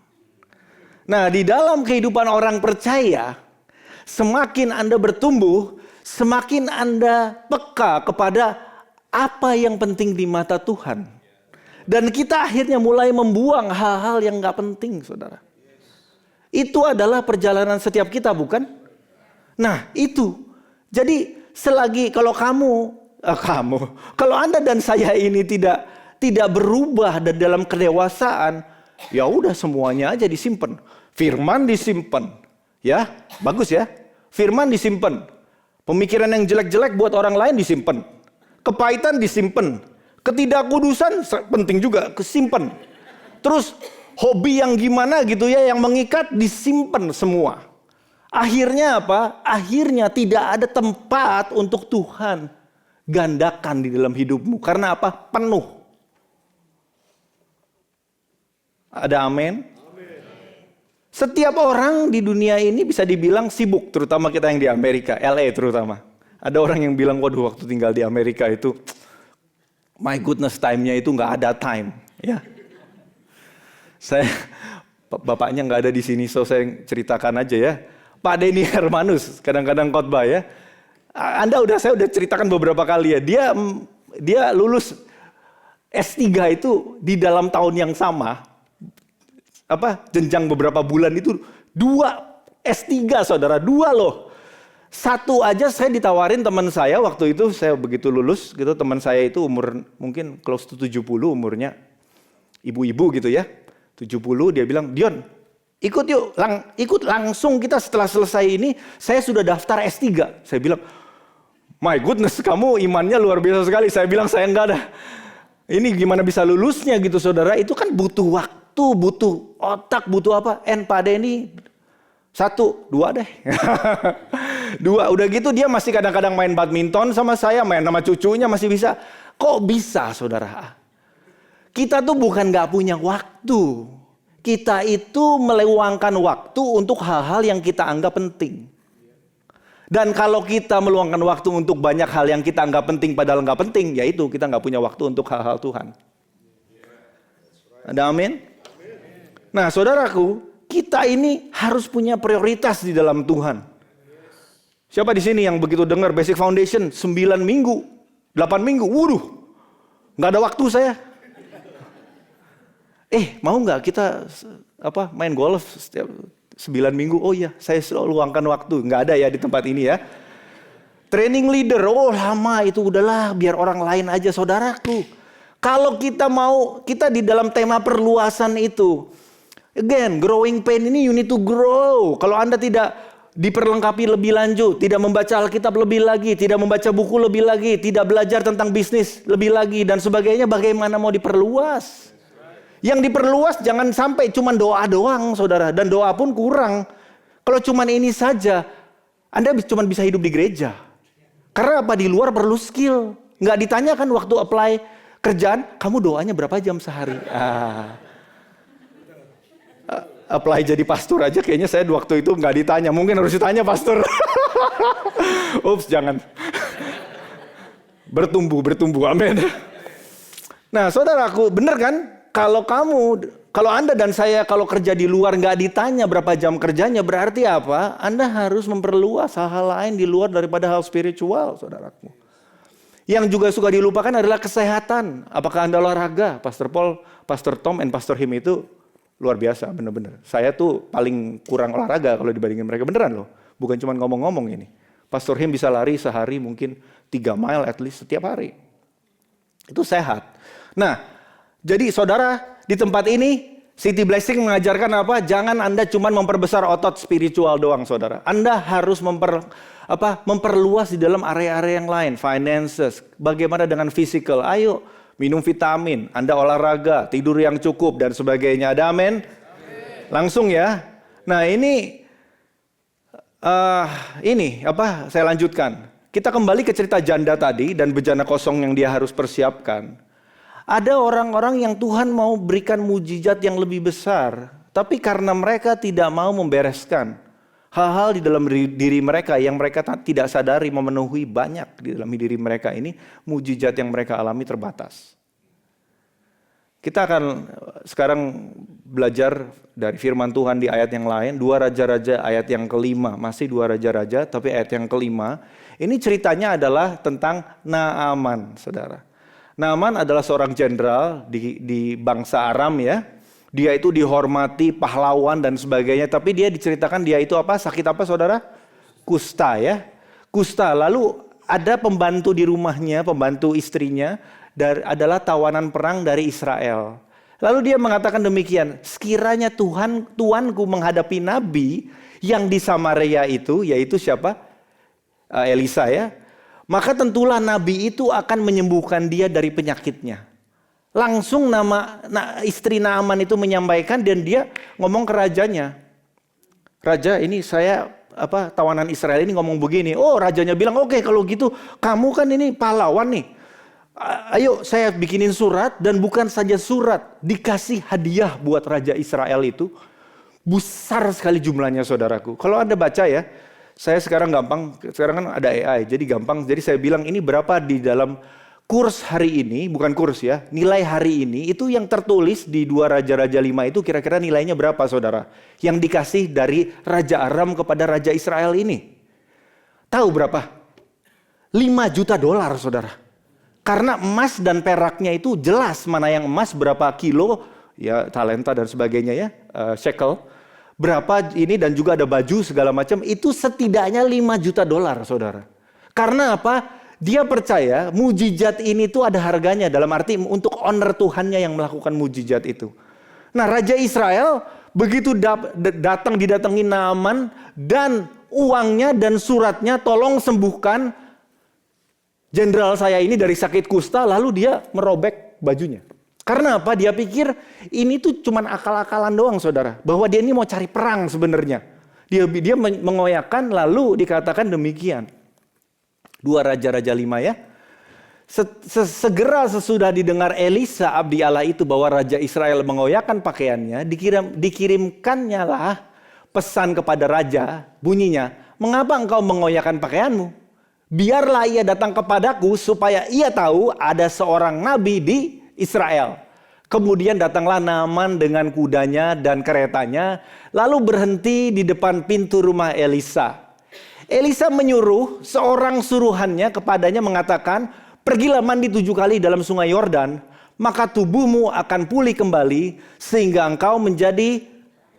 Nah, di dalam kehidupan orang percaya, semakin Anda bertumbuh, semakin Anda peka kepada apa yang penting di mata Tuhan. Dan kita akhirnya mulai membuang hal-hal yang gak penting, saudara. Itu adalah perjalanan setiap kita, bukan? Nah, itu. Jadi selagi kalau kalau Anda dan saya ini tidak berubah dan dalam kedewasaan, ya udah semuanya aja disimpan. Firman disimpan. Ya, bagus ya. Firman disimpan. Pemikiran yang jelek-jelek buat orang lain disimpan. Kepahitan disimpan. Ketidakkudusan penting juga, kesimpan. Terus hobi yang gimana gitu ya, yang mengikat disimpan semua. Akhirnya apa? Akhirnya tidak ada tempat untuk Tuhan gandakan di dalam hidupmu. Karena apa? Penuh. Ada amin? Setiap orang di dunia ini bisa dibilang sibuk, terutama kita yang di Amerika, LA terutama. Ada orang yang bilang, waduh waktu tinggal di Amerika itu, my goodness, time-nya itu nggak ada time. Ya, saya bapaknya nggak ada di sini, so saya ceritakan aja ya. Pak Denny Hermanus kadang-kadang khotbah ya. Saya udah ceritakan beberapa kali ya. Dia lulus S3 itu di dalam tahun yang sama. Jenjang beberapa bulan itu 2 S3 saudara, 2 loh. Satu aja saya ditawarin teman saya waktu itu, saya begitu lulus gitu, teman saya itu umur mungkin close to 70 umurnya, ibu-ibu gitu ya, 70. Dia bilang, Dion ikut yuk, ikut langsung kita setelah selesai ini, saya sudah daftar S3. Saya bilang, my goodness, kamu imannya luar biasa sekali. Saya bilang, saya enggak ada. Ini gimana bisa lulusnya gitu saudara, itu kan butuh waktu. Butuh otak, butuh apa? Pak Denny 1, 2 deh. 2, udah gitu dia masih kadang-kadang main badminton sama saya, main sama cucunya masih bisa. Kok bisa saudara? Kita tuh bukan gak punya waktu. Kita itu meluangkan waktu untuk hal-hal yang kita anggap penting. Dan kalau kita meluangkan waktu untuk banyak hal yang kita anggap penting padahal gak penting, yaitu kita gak punya waktu untuk hal-hal Tuhan. Ada amin? Nah saudaraku, kita ini harus punya prioritas di dalam Tuhan. Siapa di sini yang begitu dengar Basic Foundation 9 minggu, 8 minggu, waduh, nggak ada waktu saya. Mau nggak kita main golf setiap 9 minggu? Oh iya, saya selalu luangkan waktu. Nggak ada ya di tempat ini ya. Training leader, oh lama itu, udahlah biar orang lain aja saudaraku. Kalau kita di dalam tema perluasan itu, again, growing pain ini you need to grow. Kalau Anda tidak diperlengkapi lebih lanjut, tidak membaca Alkitab lebih lagi, tidak membaca buku lebih lagi, tidak belajar tentang bisnis lebih lagi dan sebagainya, bagaimana mau diperluas? Yang diperluas jangan sampai cuma doa doang saudara, dan doa pun kurang. Kalau cuma ini saja, Anda cuma bisa hidup di gereja. Karena apa? Di luar perlu skill. Nggak ditanyakan waktu apply kerjaan, kamu doanya berapa jam sehari? Apply jadi pastor aja kayaknya saya waktu itu nggak ditanya. Mungkin harus ditanya pastor. Ups, jangan. Bertumbuh, amin. Nah, saudaraku, bener kan? Kalau Anda dan saya kalau kerja di luar nggak ditanya berapa jam kerjanya, berarti apa? Anda harus memperluas hal-hal lain di luar daripada hal spiritual, saudaraku. Yang juga suka dilupakan adalah kesehatan. Apakah Anda olahraga? Pastor Paul, Pastor Tom, and Pastor Him itu luar biasa, bener-bener. Saya tuh paling kurang olahraga kalau dibandingin mereka, beneran loh. Bukan cuma ngomong-ngomong ini. Pastor Him bisa lari sehari mungkin 3 mile at least setiap hari. Itu sehat. Nah, jadi saudara, di tempat ini City Blessing mengajarkan apa? Jangan Anda cuma memperbesar otot spiritual doang, saudara. Anda harus memperluas di dalam area-area yang lain, finances. Bagaimana dengan physical? Ayo, minum vitamin, Anda olahraga, tidur yang cukup dan sebagainya. Ada amin? Langsung ya. Nah, ini saya lanjutkan. Kita kembali ke cerita janda tadi dan bejana kosong yang dia harus persiapkan. Ada orang-orang yang Tuhan mau berikan mujizat yang lebih besar, tapi karena mereka tidak mau membereskan hal-hal di dalam diri mereka yang mereka tidak sadari memenuhi banyak di dalam diri mereka ini, mujizat yang mereka alami terbatas. Kita akan sekarang belajar dari firman Tuhan di ayat yang lain, 2 Raja-Raja ayat yang ke-5, masih 2 Raja-Raja tapi ayat yang ke-5. Ini ceritanya adalah tentang Naaman, saudara. Naaman adalah seorang jenderal di bangsa Aram ya. Dia itu dihormati, pahlawan dan sebagainya. Tapi dia diceritakan dia itu apa? Sakit apa saudara? Kusta ya. Kusta. Lalu ada pembantu di rumahnya, pembantu istrinya. Adalah tawanan perang dari Israel. Lalu dia mengatakan demikian. Sekiranya Tuanku menghadapi nabi yang di Samaria itu. Yaitu siapa? Elisa ya. Maka tentulah nabi itu akan menyembuhkan dia dari penyakitnya. Langsung istri Naaman itu menyampaikan dan dia ngomong ke rajanya. Raja, ini saya tawanan Israel ini ngomong begini. Oh, rajanya bilang, "Oke, kalau gitu kamu kan ini pahlawan nih. Ayo saya bikinin surat," dan bukan saja surat, dikasih hadiah buat raja Israel itu. Besar sekali jumlahnya, saudaraku. Kalau Anda baca ya, saya sekarang kan ada AI, jadi gampang. Jadi saya bilang ini berapa di dalam kurs hari ini, bukan kurs ya, nilai hari ini, itu yang tertulis di 2 Raja-Raja 5 itu kira-kira nilainya berapa saudara? Yang dikasih dari Raja Aram kepada Raja Israel ini. Tahu berapa? 5 juta dolar saudara. Karena emas dan peraknya itu jelas mana yang emas berapa kilo, ya talenta dan sebagainya ya, shekel. Berapa ini dan juga ada baju segala macam, itu setidaknya 5 juta dolar saudara. Karena apa? Dia percaya mujizat ini tuh ada harganya, dalam arti untuk honor Tuhannya yang melakukan mujizat itu. Nah, Raja Israel begitu didatangi Naaman dan uangnya dan suratnya, tolong sembuhkan jenderal saya ini dari sakit kusta, lalu dia merobek bajunya. Karena apa? Dia pikir ini tuh cuman akal-akalan doang saudara. Bahwa dia ini mau cari perang sebenarnya. Dia mengoyakkan lalu dikatakan demikian. 2 Raja-Raja 5 ya. Segera sesudah didengar Elisa abdi Allah itu bahwa Raja Israel mengoyakkan pakaiannya. Dikirimkannya lah pesan kepada Raja. Bunyinya, "Mengapa engkau mengoyakkan pakaianmu? Biarlah ia datang kepadaku supaya ia tahu ada seorang nabi di Israel." Kemudian datanglah Naaman dengan kudanya dan keretanya, lalu berhenti di depan pintu rumah Elisa. Elisa menyuruh seorang suruhannya kepadanya mengatakan, "Pergilah mandi 7 kali dalam sungai Yordan, maka tubuhmu akan pulih kembali sehingga engkau menjadi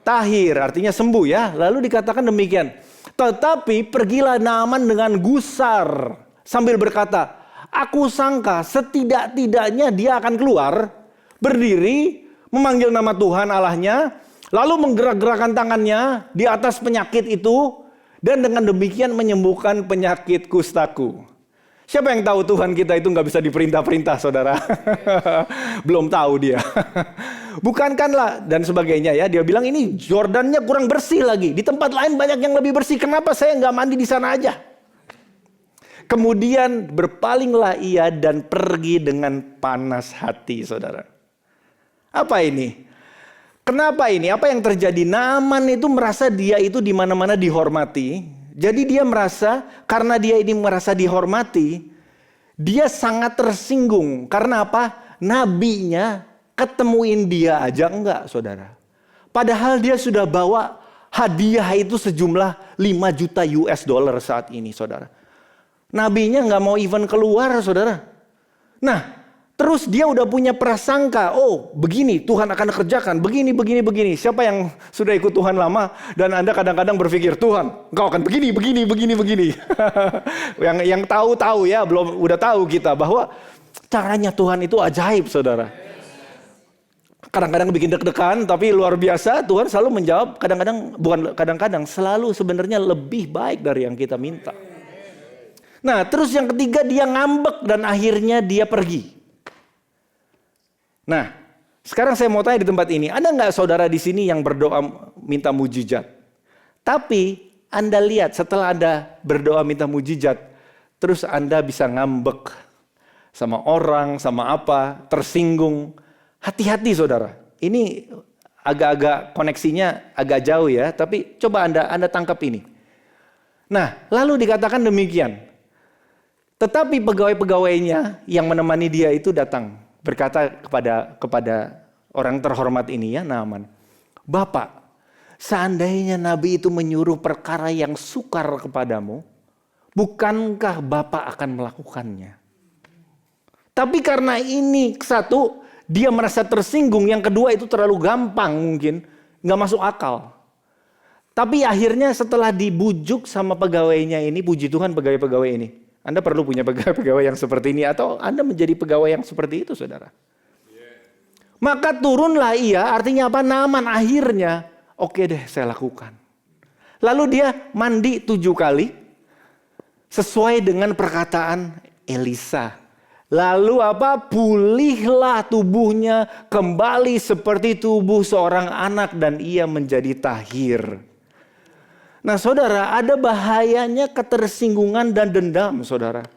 tahir." Artinya sembuh ya. Lalu dikatakan demikian. Tetapi pergilah Naaman dengan gusar sambil berkata, "Aku sangka setidak-tidaknya dia akan keluar, berdiri, memanggil nama Tuhan Allahnya, lalu menggerak-gerakkan tangannya di atas penyakit itu, dan dengan demikian menyembuhkan penyakit kustaku." Siapa yang tahu Tuhan kita itu nggak bisa diperintah-perintah saudara? Belum tahu dia. Bukankanlah dan sebagainya ya. Dia bilang ini Jordannya kurang bersih lagi. Di tempat lain banyak yang lebih bersih. Kenapa saya nggak mandi di sana aja? Kemudian berpalinglah ia dan pergi dengan panas hati, saudara. Apa ini? Kenapa ini? Apa yang terjadi? Naaman itu merasa dia itu di mana-mana dihormati. Jadi dia merasa karena dia ini merasa dihormati, dia sangat tersinggung. Karena apa? Nabinya ketemuin dia aja enggak, saudara. Padahal dia sudah bawa hadiah itu sejumlah 5 juta US dollar saat ini, saudara. Nabinya nggak mau even keluar, saudara. Nah, terus dia udah punya prasangka, oh begini Tuhan akan kerjakan, begini. Siapa yang sudah ikut Tuhan lama dan Anda kadang-kadang berpikir, Tuhan engkau akan begini. yang tahu ya, belum udah tahu kita bahwa caranya Tuhan itu ajaib, saudara. Kadang-kadang bikin deg-degan, tapi luar biasa Tuhan selalu menjawab, kadang-kadang selalu sebenarnya lebih baik dari yang kita minta. Nah, terus yang ketiga dia ngambek dan akhirnya dia pergi. Nah, sekarang saya mau tanya di tempat ini, ada nggak saudara di sini yang berdoa minta mujizat? Tapi Anda lihat setelah Anda berdoa minta mujizat, terus Anda bisa ngambek sama orang, sama apa, tersinggung. Hati-hati saudara, ini agak-agak koneksinya agak jauh ya, tapi coba Anda tangkap ini. Nah, lalu dikatakan demikian. Tetapi pegawai-pegawainya yang menemani dia itu datang berkata kepada orang terhormat ini ya, Naaman, Bapak, seandainya Nabi itu menyuruh perkara yang sukar kepadamu, bukankah Bapak akan melakukannya? Tapi karena ini satu, dia merasa tersinggung, yang kedua itu terlalu gampang mungkin, nggak masuk akal. Tapi akhirnya setelah dibujuk sama pegawainya ini, puji Tuhan pegawai-pegawai ini. Anda perlu punya pegawai yang seperti ini atau Anda menjadi pegawai yang seperti itu, saudara. Maka turunlah ia, artinya apa? Naaman akhirnya, oke deh saya lakukan. Lalu dia mandi 7 kali, sesuai dengan perkataan Elisa. Lalu apa? Pulihlah tubuhnya kembali seperti tubuh seorang anak dan ia menjadi tahir. Nah saudara, ada bahayanya ketersinggungan dan dendam, saudara.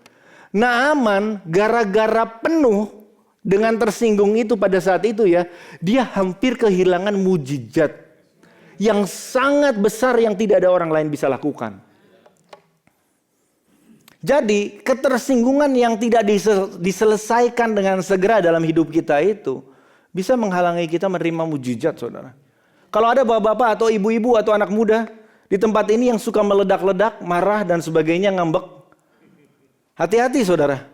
Naaman gara-gara penuh dengan tersinggung itu pada saat itu ya, dia hampir kehilangan mujizat yang sangat besar yang tidak ada orang lain bisa lakukan. Jadi ketersinggungan yang tidak diselesaikan dengan segera dalam hidup kita itu bisa menghalangi kita menerima mujizat, saudara. Kalau ada bapak-bapak atau ibu-ibu atau anak muda di tempat ini yang suka meledak-ledak, marah dan sebagainya, ngambek. Hati-hati saudara.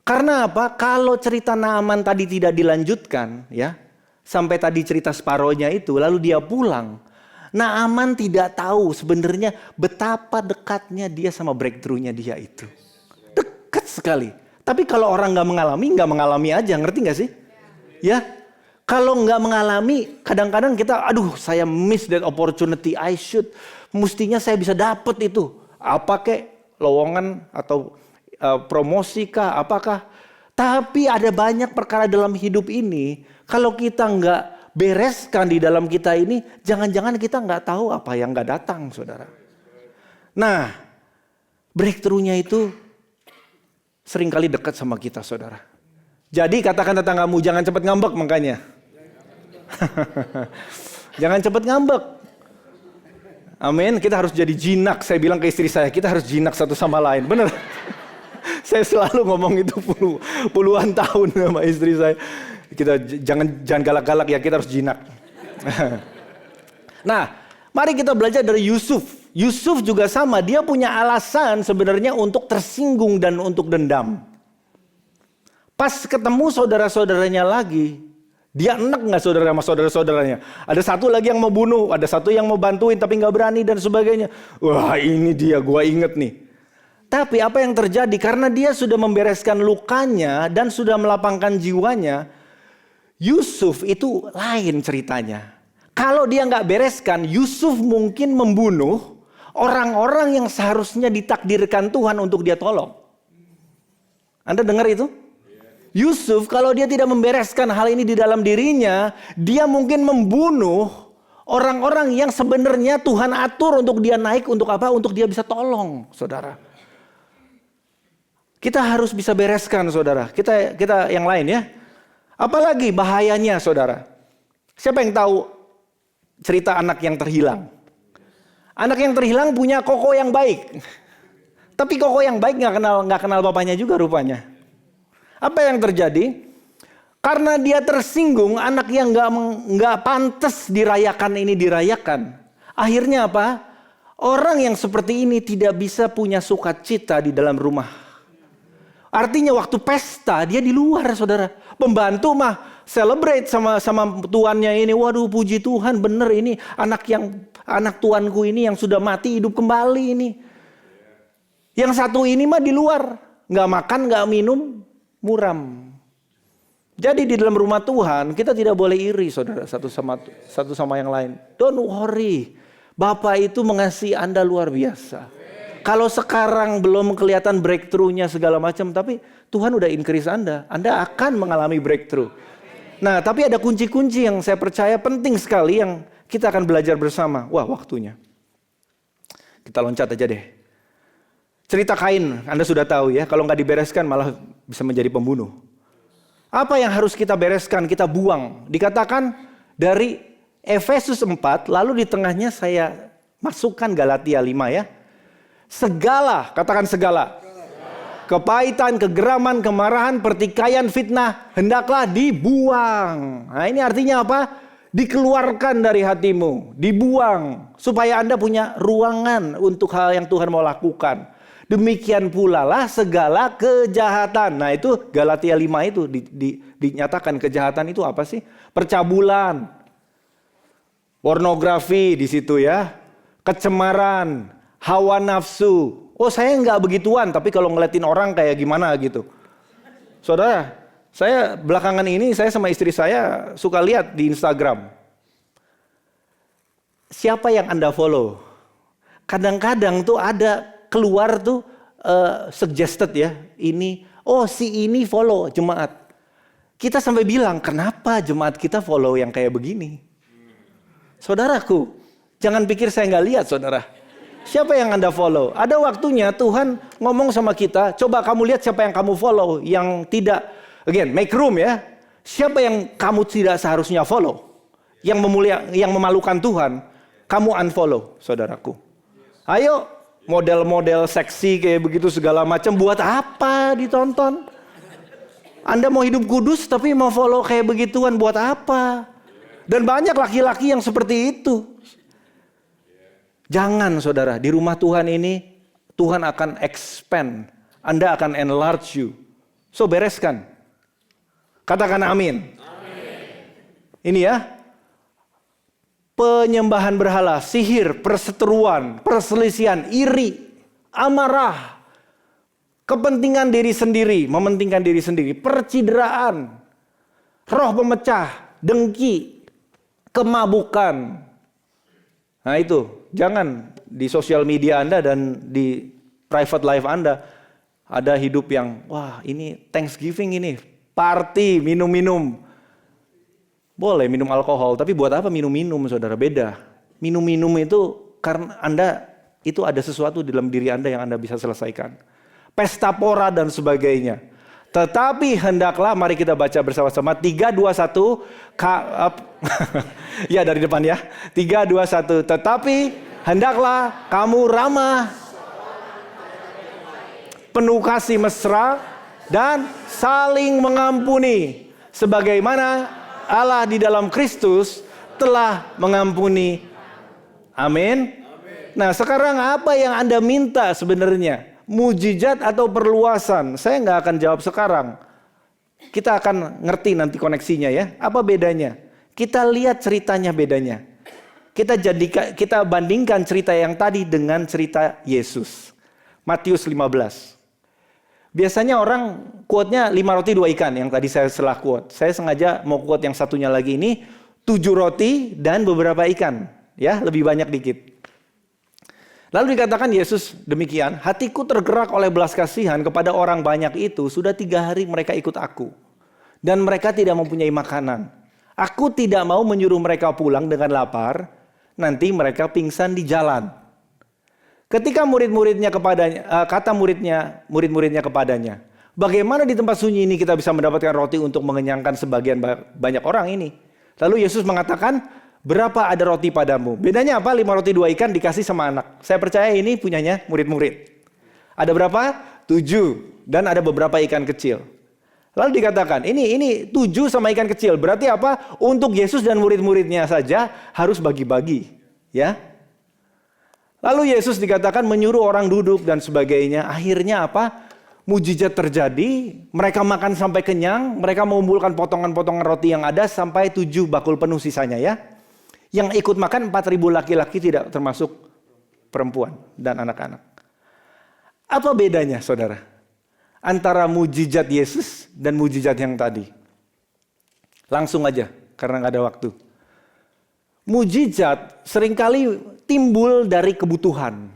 Karena apa? Kalau cerita Naaman tadi tidak dilanjutkan, ya, sampai tadi cerita separohnya itu, lalu dia pulang. Naaman tidak tahu sebenarnya betapa dekatnya dia sama breakthrough-nya dia itu. Dekat sekali. Tapi kalau orang nggak mengalami aja, ngerti nggak sih? Ya. Kalau nggak mengalami, kadang-kadang kita, aduh saya miss that opportunity, mestinya saya bisa dapet itu. Apa kek, lowongan atau promosi kah, apakah. Tapi ada banyak perkara dalam hidup ini, kalau kita nggak bereskan di dalam kita ini, jangan-jangan kita nggak tahu apa yang nggak datang, saudara. Nah, breakthrough-nya itu seringkali dekat sama kita, saudara. Jadi katakan tetanggamu, jangan cepat ngambek makanya. Jangan cepat ngambek. Amin. Kita harus jadi jinak. Saya bilang ke istri saya, kita harus jinak satu sama lain. Bener. Saya selalu ngomong itu puluhan tahun sama istri saya. Kita jangan galak-galak ya, kita harus jinak. Nah, mari kita belajar dari Yusuf. Yusuf juga sama, dia punya alasan sebenarnya untuk tersinggung dan untuk dendam. Pas ketemu saudara-saudaranya lagi, dia enak nggak saudara sama saudara-saudaranya? Ada satu lagi yang mau bunuh, ada satu yang mau bantuin tapi nggak berani dan sebagainya. Wah ini dia, gua inget nih. Tapi apa yang terjadi? Karena dia sudah membereskan lukanya dan sudah melapangkan jiwanya, Yusuf itu lain ceritanya. Kalau dia nggak bereskan, Yusuf mungkin membunuh orang-orang yang seharusnya ditakdirkan Tuhan untuk dia tolong. Anda dengar itu? Yusuf kalau dia tidak membereskan hal ini di dalam dirinya, dia mungkin membunuh orang-orang yang sebenarnya Tuhan atur untuk dia naik untuk apa? Untuk dia bisa tolong, saudara. Kita harus bisa bereskan, saudara. Kita yang lain ya. Apalagi bahayanya, saudara. Siapa yang tahu cerita anak yang terhilang? Anak yang terhilang punya koko yang baik. Tapi koko yang baik nggak kenal bapaknya juga rupanya. Apa yang terjadi? Karena dia tersinggung, anak yang nggak pantas dirayakan ini dirayakan. Akhirnya apa? Orang yang seperti ini tidak bisa punya sukacita di dalam rumah. Artinya waktu pesta dia di luar, saudara. Pembantu mah celebrate sama tuannya ini. Waduh, puji Tuhan, bener ini anak tuanku ini yang sudah mati hidup kembali ini. Yang satu ini mah di luar, nggak makan, nggak minum, muram. Jadi di dalam rumah Tuhan kita tidak boleh iri, saudara, satu sama yang lain. Don't worry, Bapak itu mengasihi Anda luar biasa. Kalau sekarang belum kelihatan breakthrough-nya segala macam, tapi Tuhan udah increase Anda akan mengalami breakthrough. Nah, tapi ada kunci-kunci yang saya percaya penting sekali yang kita akan belajar bersama. Wah, waktunya. Kita loncat aja deh. Cerita Kain, Anda sudah tahu ya, kalau nggak dibereskan malah bisa menjadi pembunuh. Apa yang harus kita bereskan, kita buang? Dikatakan dari Efesus 4, lalu di tengahnya saya masukkan Galatia 5 ya. Segala, katakan segala. Kepahitan, kegeraman, kemarahan, pertikaian, fitnah, hendaklah dibuang. Nah, ini artinya apa? Dikeluarkan dari hatimu, dibuang. Supaya Anda punya ruangan untuk hal yang Tuhan mau lakukan. Demikian pula lah segala kejahatan. Nah itu Galatia 5 itu dinyatakan kejahatan itu apa sih? Percabulan, pornografi di situ ya, kecemaran, hawa nafsu. Oh saya nggak begituan, tapi kalau ngeliatin orang kayak gimana gitu. Saudara, saya belakangan ini saya sama istri saya suka lihat di Instagram. Siapa yang Anda follow? Kadang-kadang tuh ada keluar tuh suggested ya. Ini, oh si ini follow jemaat. Kita sampai bilang, kenapa jemaat kita follow yang kayak begini? Saudaraku, jangan pikir saya nggak lihat saudara. Siapa yang Anda follow? Ada waktunya Tuhan ngomong sama kita, coba kamu lihat siapa yang kamu follow, yang tidak, again, make room ya. Siapa yang kamu tidak seharusnya follow, yang memalukan Tuhan, kamu unfollow, saudaraku. Ayo, model-model seksi kayak begitu segala macam, buat apa ditonton? Anda mau hidup kudus tapi mau follow kayak begituan, buat apa? Dan banyak laki-laki yang seperti itu. Jangan saudara, di rumah Tuhan ini Tuhan akan expand, Anda akan enlarge you. So bereskan. Katakan amin. Ini ya. Penyembahan berhala, sihir, perseteruan, perselisihan, iri, amarah, kepentingan diri sendiri, mementingkan diri sendiri, percideraan, roh pemecah, dengki, kemabukan. Nah itu, jangan di sosial media Anda dan di private life Anda ada hidup yang, wah ini Thanksgiving ini, party, minum-minum. Boleh minum alkohol, tapi buat apa minum-minum saudara? Beda. Minum-minum itu karena Anda, itu ada sesuatu di dalam diri Anda yang Anda bisa selesaikan. Pesta pora dan sebagainya. Tetapi hendaklah, mari kita baca bersama-sama. 3, 2, 1. Ya dari depan ya. 3, 2, 1. Tetapi hendaklah kamu ramah, penuh kasih mesra, dan saling mengampuni. Sebagaimana Allah di dalam Kristus telah mengampuni. Amin. Nah sekarang apa yang Anda minta sebenarnya? Mujizat atau perluasan? Saya nggak akan jawab sekarang. Kita akan ngerti nanti koneksinya ya. Apa bedanya? Kita lihat ceritanya bedanya. Kita bandingkan cerita yang tadi dengan cerita Yesus. Matius 15. Biasanya orang quote-nya 5 roti 2 ikan yang tadi saya salah quote. Saya sengaja mau quote yang satunya lagi ini 7 roti dan beberapa ikan. Ya, lebih banyak dikit. Lalu dikatakan Yesus demikian, hatiku tergerak oleh belas kasihan kepada orang banyak itu, sudah 3 hari mereka ikut aku. Dan mereka tidak mempunyai makanan. Aku tidak mau menyuruh mereka pulang dengan lapar, nanti mereka pingsan di jalan. Ketika murid-muridnya murid-muridnya kepadanya, bagaimana di tempat sunyi ini kita bisa mendapatkan roti untuk mengenyangkan sebagian banyak orang ini? Lalu Yesus mengatakan, berapa ada roti padamu? Bedanya apa? 5 roti 2 ikan dikasih sama anak. Saya percaya ini punyanya murid-murid. Ada berapa? 7. Dan ada beberapa ikan kecil. Lalu dikatakan, ini 7 sama ikan kecil. Berarti apa? Untuk Yesus dan murid-muridnya saja harus bagi-bagi. Ya. Lalu Yesus dikatakan menyuruh orang duduk dan sebagainya. Akhirnya apa? Mujizat terjadi. Mereka makan sampai kenyang. Mereka mengumpulkan potongan-potongan roti yang ada sampai 7 bakul penuh sisanya ya. Yang ikut makan 4.000 laki-laki, tidak termasuk perempuan dan anak-anak. Apa bedanya saudara? Antara mujizat Yesus dan mujizat yang tadi. Langsung aja karena nggak ada waktu. Mujizat seringkali timbul dari kebutuhan.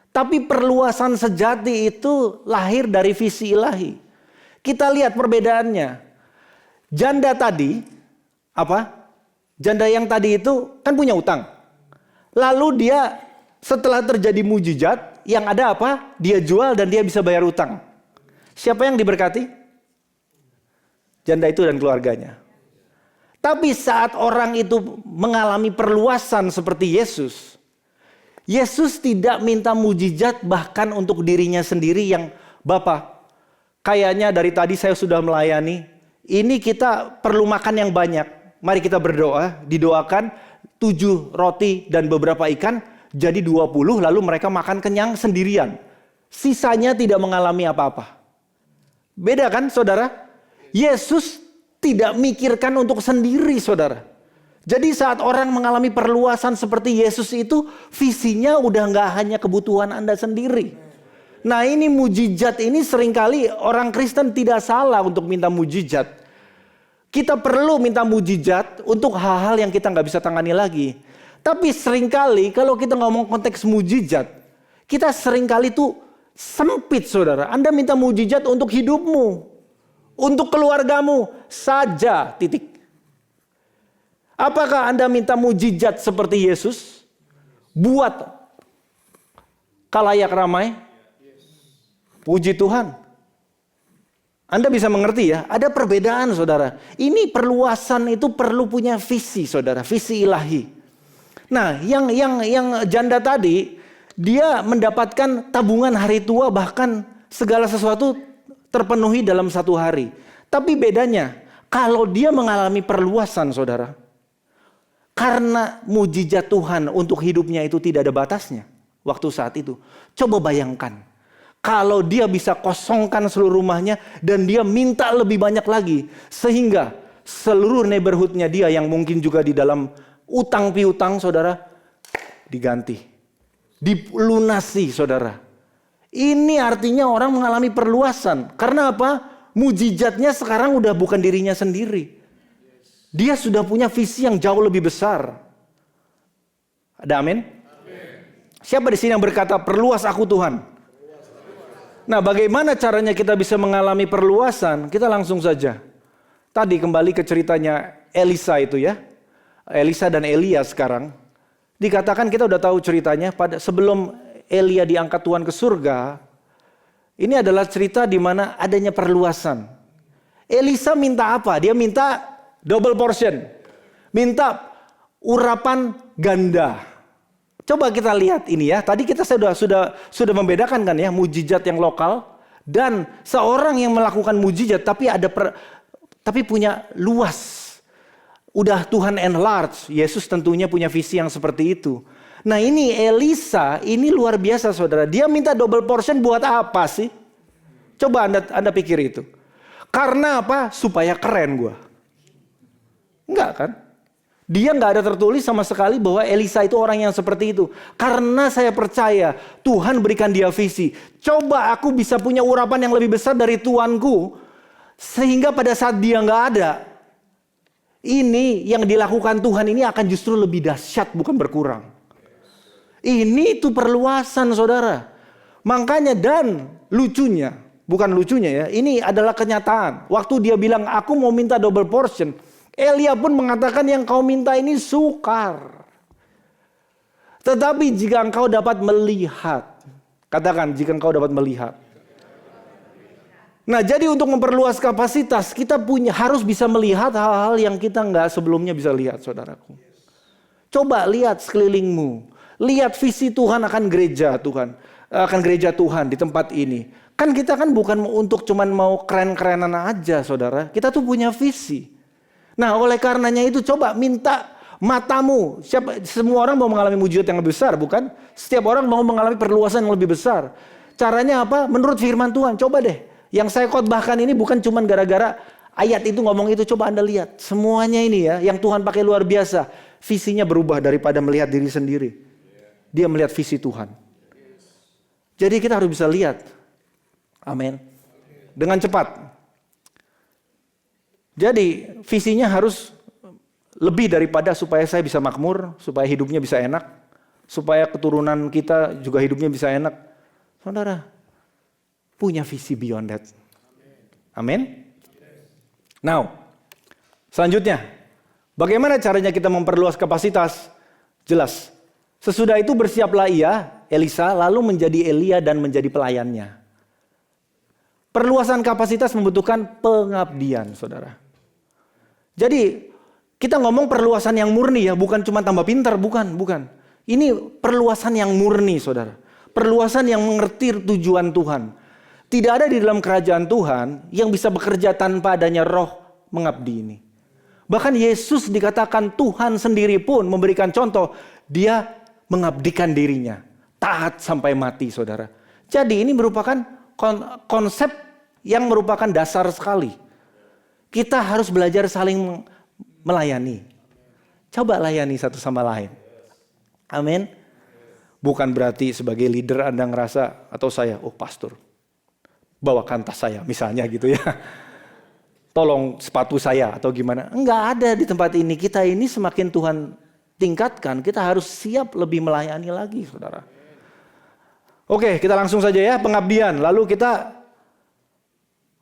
Tapi perluasan sejati itu lahir dari visi ilahi. Kita lihat perbedaannya. Janda tadi, Janda yang tadi itu kan punya utang. Lalu dia setelah terjadi mujizat, yang ada apa? Dia jual dan dia bisa bayar utang. Siapa yang diberkati? Janda itu dan keluarganya. Tapi saat orang itu mengalami perluasan seperti Yesus, Yesus tidak minta mujizat bahkan untuk dirinya sendiri yang, Bapak, kayaknya dari tadi saya sudah melayani, ini kita perlu makan yang banyak. Mari kita berdoa, didoakan 7 roti dan beberapa ikan jadi 20, lalu mereka makan kenyang sendirian. Sisanya tidak mengalami apa-apa. Beda kan saudara? Yesus tidak mikirkan untuk sendiri saudara. Jadi saat orang mengalami perluasan seperti Yesus itu, visinya udah nggak hanya kebutuhan Anda sendiri. Nah ini mujizat ini seringkali orang Kristen tidak salah untuk minta mujizat. Kita perlu minta mujizat untuk hal-hal yang kita nggak bisa tangani lagi. Tapi seringkali kalau kita ngomong konteks mujizat, kita seringkali tuh sempit saudara. Anda minta mujizat untuk hidupmu, untuk keluargamu saja, titik. Apakah Anda minta mujizat seperti Yesus? Buat khalayak ramai? Puji Tuhan. Anda bisa mengerti ya, ada perbedaan saudara. Ini perluasan itu perlu punya visi saudara, visi ilahi. Nah yang janda tadi, dia mendapatkan tabungan hari tua, bahkan segala sesuatu terpenuhi dalam 1 hari. Tapi bedanya, kalau dia mengalami perluasan saudara, karena mujizat Tuhan untuk hidupnya itu tidak ada batasnya waktu saat itu. Coba bayangkan, kalau dia bisa kosongkan seluruh rumahnya dan dia minta lebih banyak lagi. Sehingga seluruh neighborhoodnya dia yang mungkin juga di dalam utang piutang saudara, diganti. Dilunasi saudara. Ini artinya orang mengalami perluasan. Karena apa? Mujizatnya sekarang udah bukan dirinya sendiri. Dia sudah punya visi yang jauh lebih besar. Ada amin? Siapa di sini yang berkata, perluas aku Tuhan? Nah bagaimana caranya kita bisa mengalami perluasan? Kita langsung saja. Tadi kembali ke ceritanya Elisa itu ya. Elisa dan Elia sekarang. Dikatakan kita udah tahu ceritanya. Sebelum Elia diangkat Tuhan ke surga. Ini adalah cerita di mana adanya perluasan. Elisa minta apa? Dia minta double portion. Minta urapan ganda. Coba kita lihat ini ya. Tadi kita sudah membedakan kan ya, mujizat yang lokal dan seorang yang melakukan mujizat tapi punya luas. Udah Tuhan enlarge. Yesus tentunya punya visi yang seperti itu. Nah ini Elisa, ini luar biasa saudara. Dia minta double portion buat apa sih? Coba Anda pikir itu. Karena apa? Supaya keren gua. Enggak kan? Dia nggak ada tertulis sama sekali bahwa Elisa itu orang yang seperti itu. Karena saya percaya Tuhan berikan dia visi. Coba aku bisa punya urapan yang lebih besar dari Tuanku. Sehingga pada saat dia nggak ada. Ini yang dilakukan Tuhan ini akan justru lebih dahsyat bukan berkurang. Ini itu perluasan saudara. Makanya dan lucunya. Bukan lucunya ya. Ini adalah kenyataan. Waktu dia bilang aku mau minta double portion. Elia pun mengatakan yang kau minta ini sukar. Tetapi jika engkau dapat melihat, katakan jika engkau dapat melihat. Nah, jadi untuk memperluas kapasitas, kita harus bisa melihat hal-hal yang kita nggak sebelumnya bisa lihat, saudaraku. Coba lihat sekelilingmu. Lihat visi Tuhan akan gereja Tuhan. Akan gereja Tuhan di tempat ini. Kan kita kan bukan untuk cuman mau keren-kerenan aja, saudara. Kita tuh punya visi. Nah, oleh karenanya itu coba minta matamu. Semua orang mau mengalami mujizat yang lebih besar, bukan? Setiap orang mau mengalami perluasan yang lebih besar. Caranya apa? Menurut firman Tuhan. Coba deh. Yang saya khotbahkan ini bukan cuma gara-gara ayat itu ngomong itu. Coba Anda lihat. Semuanya ini ya, yang Tuhan pakai luar biasa. Visinya berubah daripada melihat diri sendiri. Dia melihat visi Tuhan. Jadi kita harus bisa lihat. Amin. Dengan cepat. Jadi visinya harus lebih daripada supaya saya bisa makmur. Supaya hidupnya bisa enak. Supaya keturunan kita juga hidupnya bisa enak. Saudara, punya visi beyond that. Amin. Now, selanjutnya, bagaimana caranya kita memperluas kapasitas? Jelas. Sesudah itu bersiaplah Elisa, lalu menjadi Elia dan menjadi pelayannya. Perluasan kapasitas membutuhkan pengabdian, saudara. Jadi, kita ngomong perluasan yang murni ya, bukan cuma tambah pintar, bukan. Ini perluasan yang murni, saudara. Perluasan yang mengerti tujuan Tuhan. Tidak ada di dalam kerajaan Tuhan yang bisa bekerja tanpa adanya roh mengabdi ini. Bahkan Yesus dikatakan Tuhan sendiri pun memberikan contoh. Dia mengabdikan dirinya. Taat sampai mati, saudara. Jadi ini merupakan konsep yang merupakan dasar sekali. Kita harus belajar saling melayani. Coba layani satu sama lain. Amin. Bukan berarti sebagai leader Anda ngerasa, atau saya, pastor, bawakan tas saya misalnya gitu ya. Tolong sepatu saya atau gimana. Enggak ada di tempat ini. Kita ini semakin Tuhan tingkatkan, kita harus siap lebih melayani lagi, saudara. Oke, kita langsung saja ya, pengabdian. Lalu kita,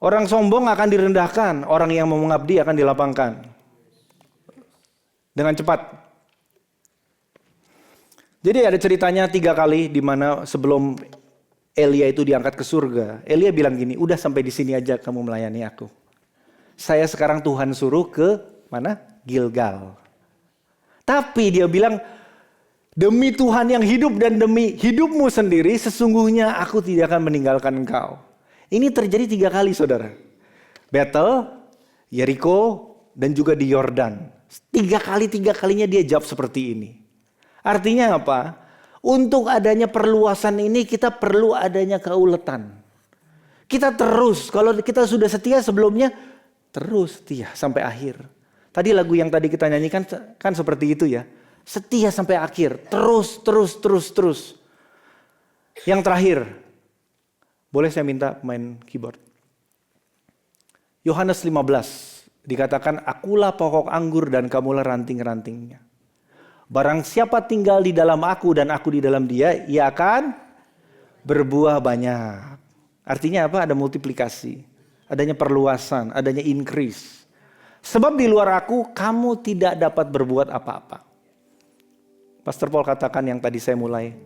orang sombong akan direndahkan, orang yang mau mengabdi akan dilapangkan. Dengan cepat. Jadi ada ceritanya 3 kali di mana sebelum Elia itu diangkat ke surga. Elia bilang gini, udah sampai di sini aja kamu melayani aku. Saya sekarang Tuhan suruh ke mana? Gilgal. Tapi dia bilang, demi Tuhan yang hidup dan demi hidupmu sendiri, sesungguhnya aku tidak akan meninggalkan engkau. Ini terjadi 3 kali, saudara. Bethel, Yeriko, dan juga di Yordan. 3 kalinya dia jawab seperti ini. Artinya apa? Untuk adanya perluasan ini kita perlu adanya keuletan. Kita terus, kalau kita sudah setia sebelumnya, terus setia sampai akhir. Tadi lagu yang tadi kita nyanyikan kan seperti itu ya. Setia sampai akhir, terus. Yang terakhir, boleh saya minta pemain keyboard. Yohanes 15 dikatakan, akulah pokok anggur dan kamulah ranting-rantingnya. Barang siapa tinggal di dalam aku dan aku di dalam dia, ia akan berbuah banyak. Artinya apa? Ada multiplikasi, adanya perluasan, adanya increase. Sebab di luar aku, kamu tidak dapat berbuat apa-apa. Pastor Paul katakan yang tadi saya mulai.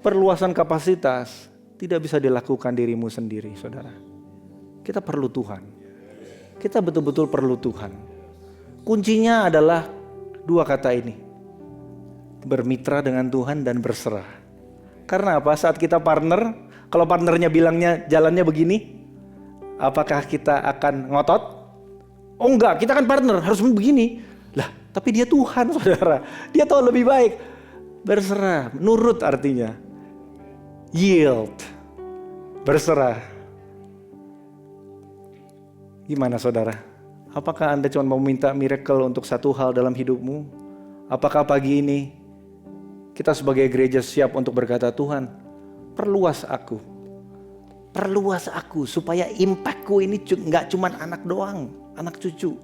Perluasan kapasitas tidak bisa dilakukan dirimu sendiri, saudara. Kita perlu Tuhan. Kita betul-betul perlu Tuhan. Kuncinya adalah 2 kata ini. Bermitra dengan Tuhan dan berserah. Karena apa? Saat kita partner, kalau partnernya bilangnya jalannya begini, apakah kita akan ngotot? Oh enggak, kita kan partner, harus begini. Lah, tapi dia Tuhan, saudara. Dia tahu lebih baik. Berserah, nurut artinya. Yield. Berserah. Gimana, saudara? Apakah Anda cuma mau minta miracle untuk satu hal dalam hidupmu? Apakah pagi ini kita sebagai gereja siap untuk berkata, Tuhan, perluas aku. Perluas aku supaya impactku ini gak cuma anak doang, anak cucu.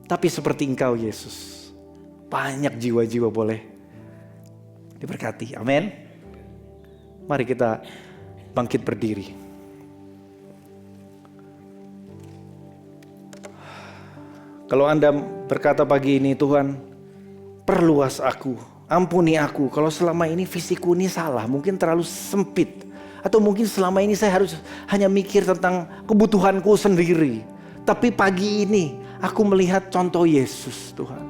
Tapi seperti Engkau, Yesus. Banyak jiwa-jiwa boleh diberkati. Amin. Mari kita bangkit berdiri. Kalau Anda berkata pagi ini, Tuhan, perluas aku. Ampuni aku kalau selama ini visiku ini salah, mungkin terlalu sempit. Atau mungkin selama ini saya harus hanya mikir tentang kebutuhanku sendiri. Tapi pagi ini aku melihat contoh Yesus, Tuhan.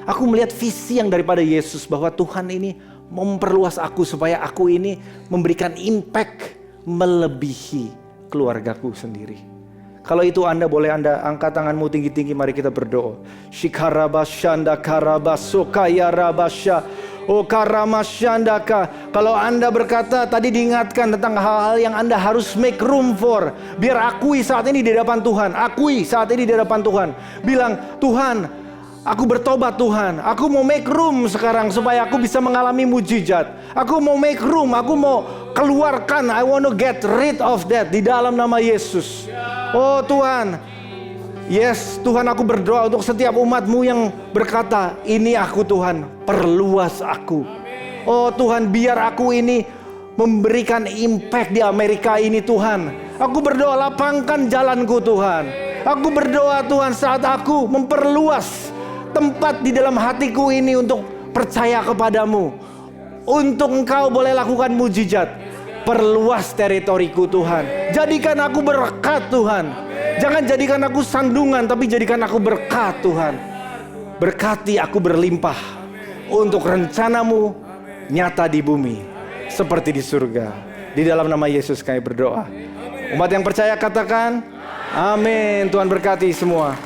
Aku melihat visi yang daripada Yesus, bahwa Tuhan ini memperluas aku supaya aku ini memberikan impact melebihi keluargaku sendiri. Kalau itu Anda boleh Anda angkat tanganmu tinggi-tinggi, mari kita berdoa. Shikarabashanda karabasokaya rabasha. Oh karamasyandaka. Kalau Anda berkata tadi diingatkan tentang hal-hal yang Anda harus make room for. Biar akui saat ini di hadapan Tuhan. Akui saat ini di hadapan Tuhan. Bilang, Tuhan, aku bertobat Tuhan. Aku mau make room sekarang supaya aku bisa mengalami mujizat. Aku mau make room. Aku mau keluarkan. I want to get rid of that di dalam nama Yesus. Oh Tuhan. Yes, Tuhan, aku berdoa untuk setiap umat-Mu yang berkata, ini aku Tuhan, perluas aku. Oh Tuhan, biar aku ini memberikan impact di Amerika ini Tuhan. Aku berdoa, lapangkan jalanku Tuhan. Aku berdoa Tuhan, saat aku memperluas tempat di dalam hatiku ini untuk percaya kepadamu. Untuk Engkau boleh lakukan mujizat. Perluas teritoriku Tuhan. Jadikan aku berkat Tuhan. Jangan jadikan aku sandungan, tapi jadikan aku berkat Tuhan. Berkati aku berlimpah untuk rencana-Mu nyata di bumi seperti di surga. Di dalam nama Yesus kami berdoa. Umat yang percaya katakan amin. Tuhan berkati semua.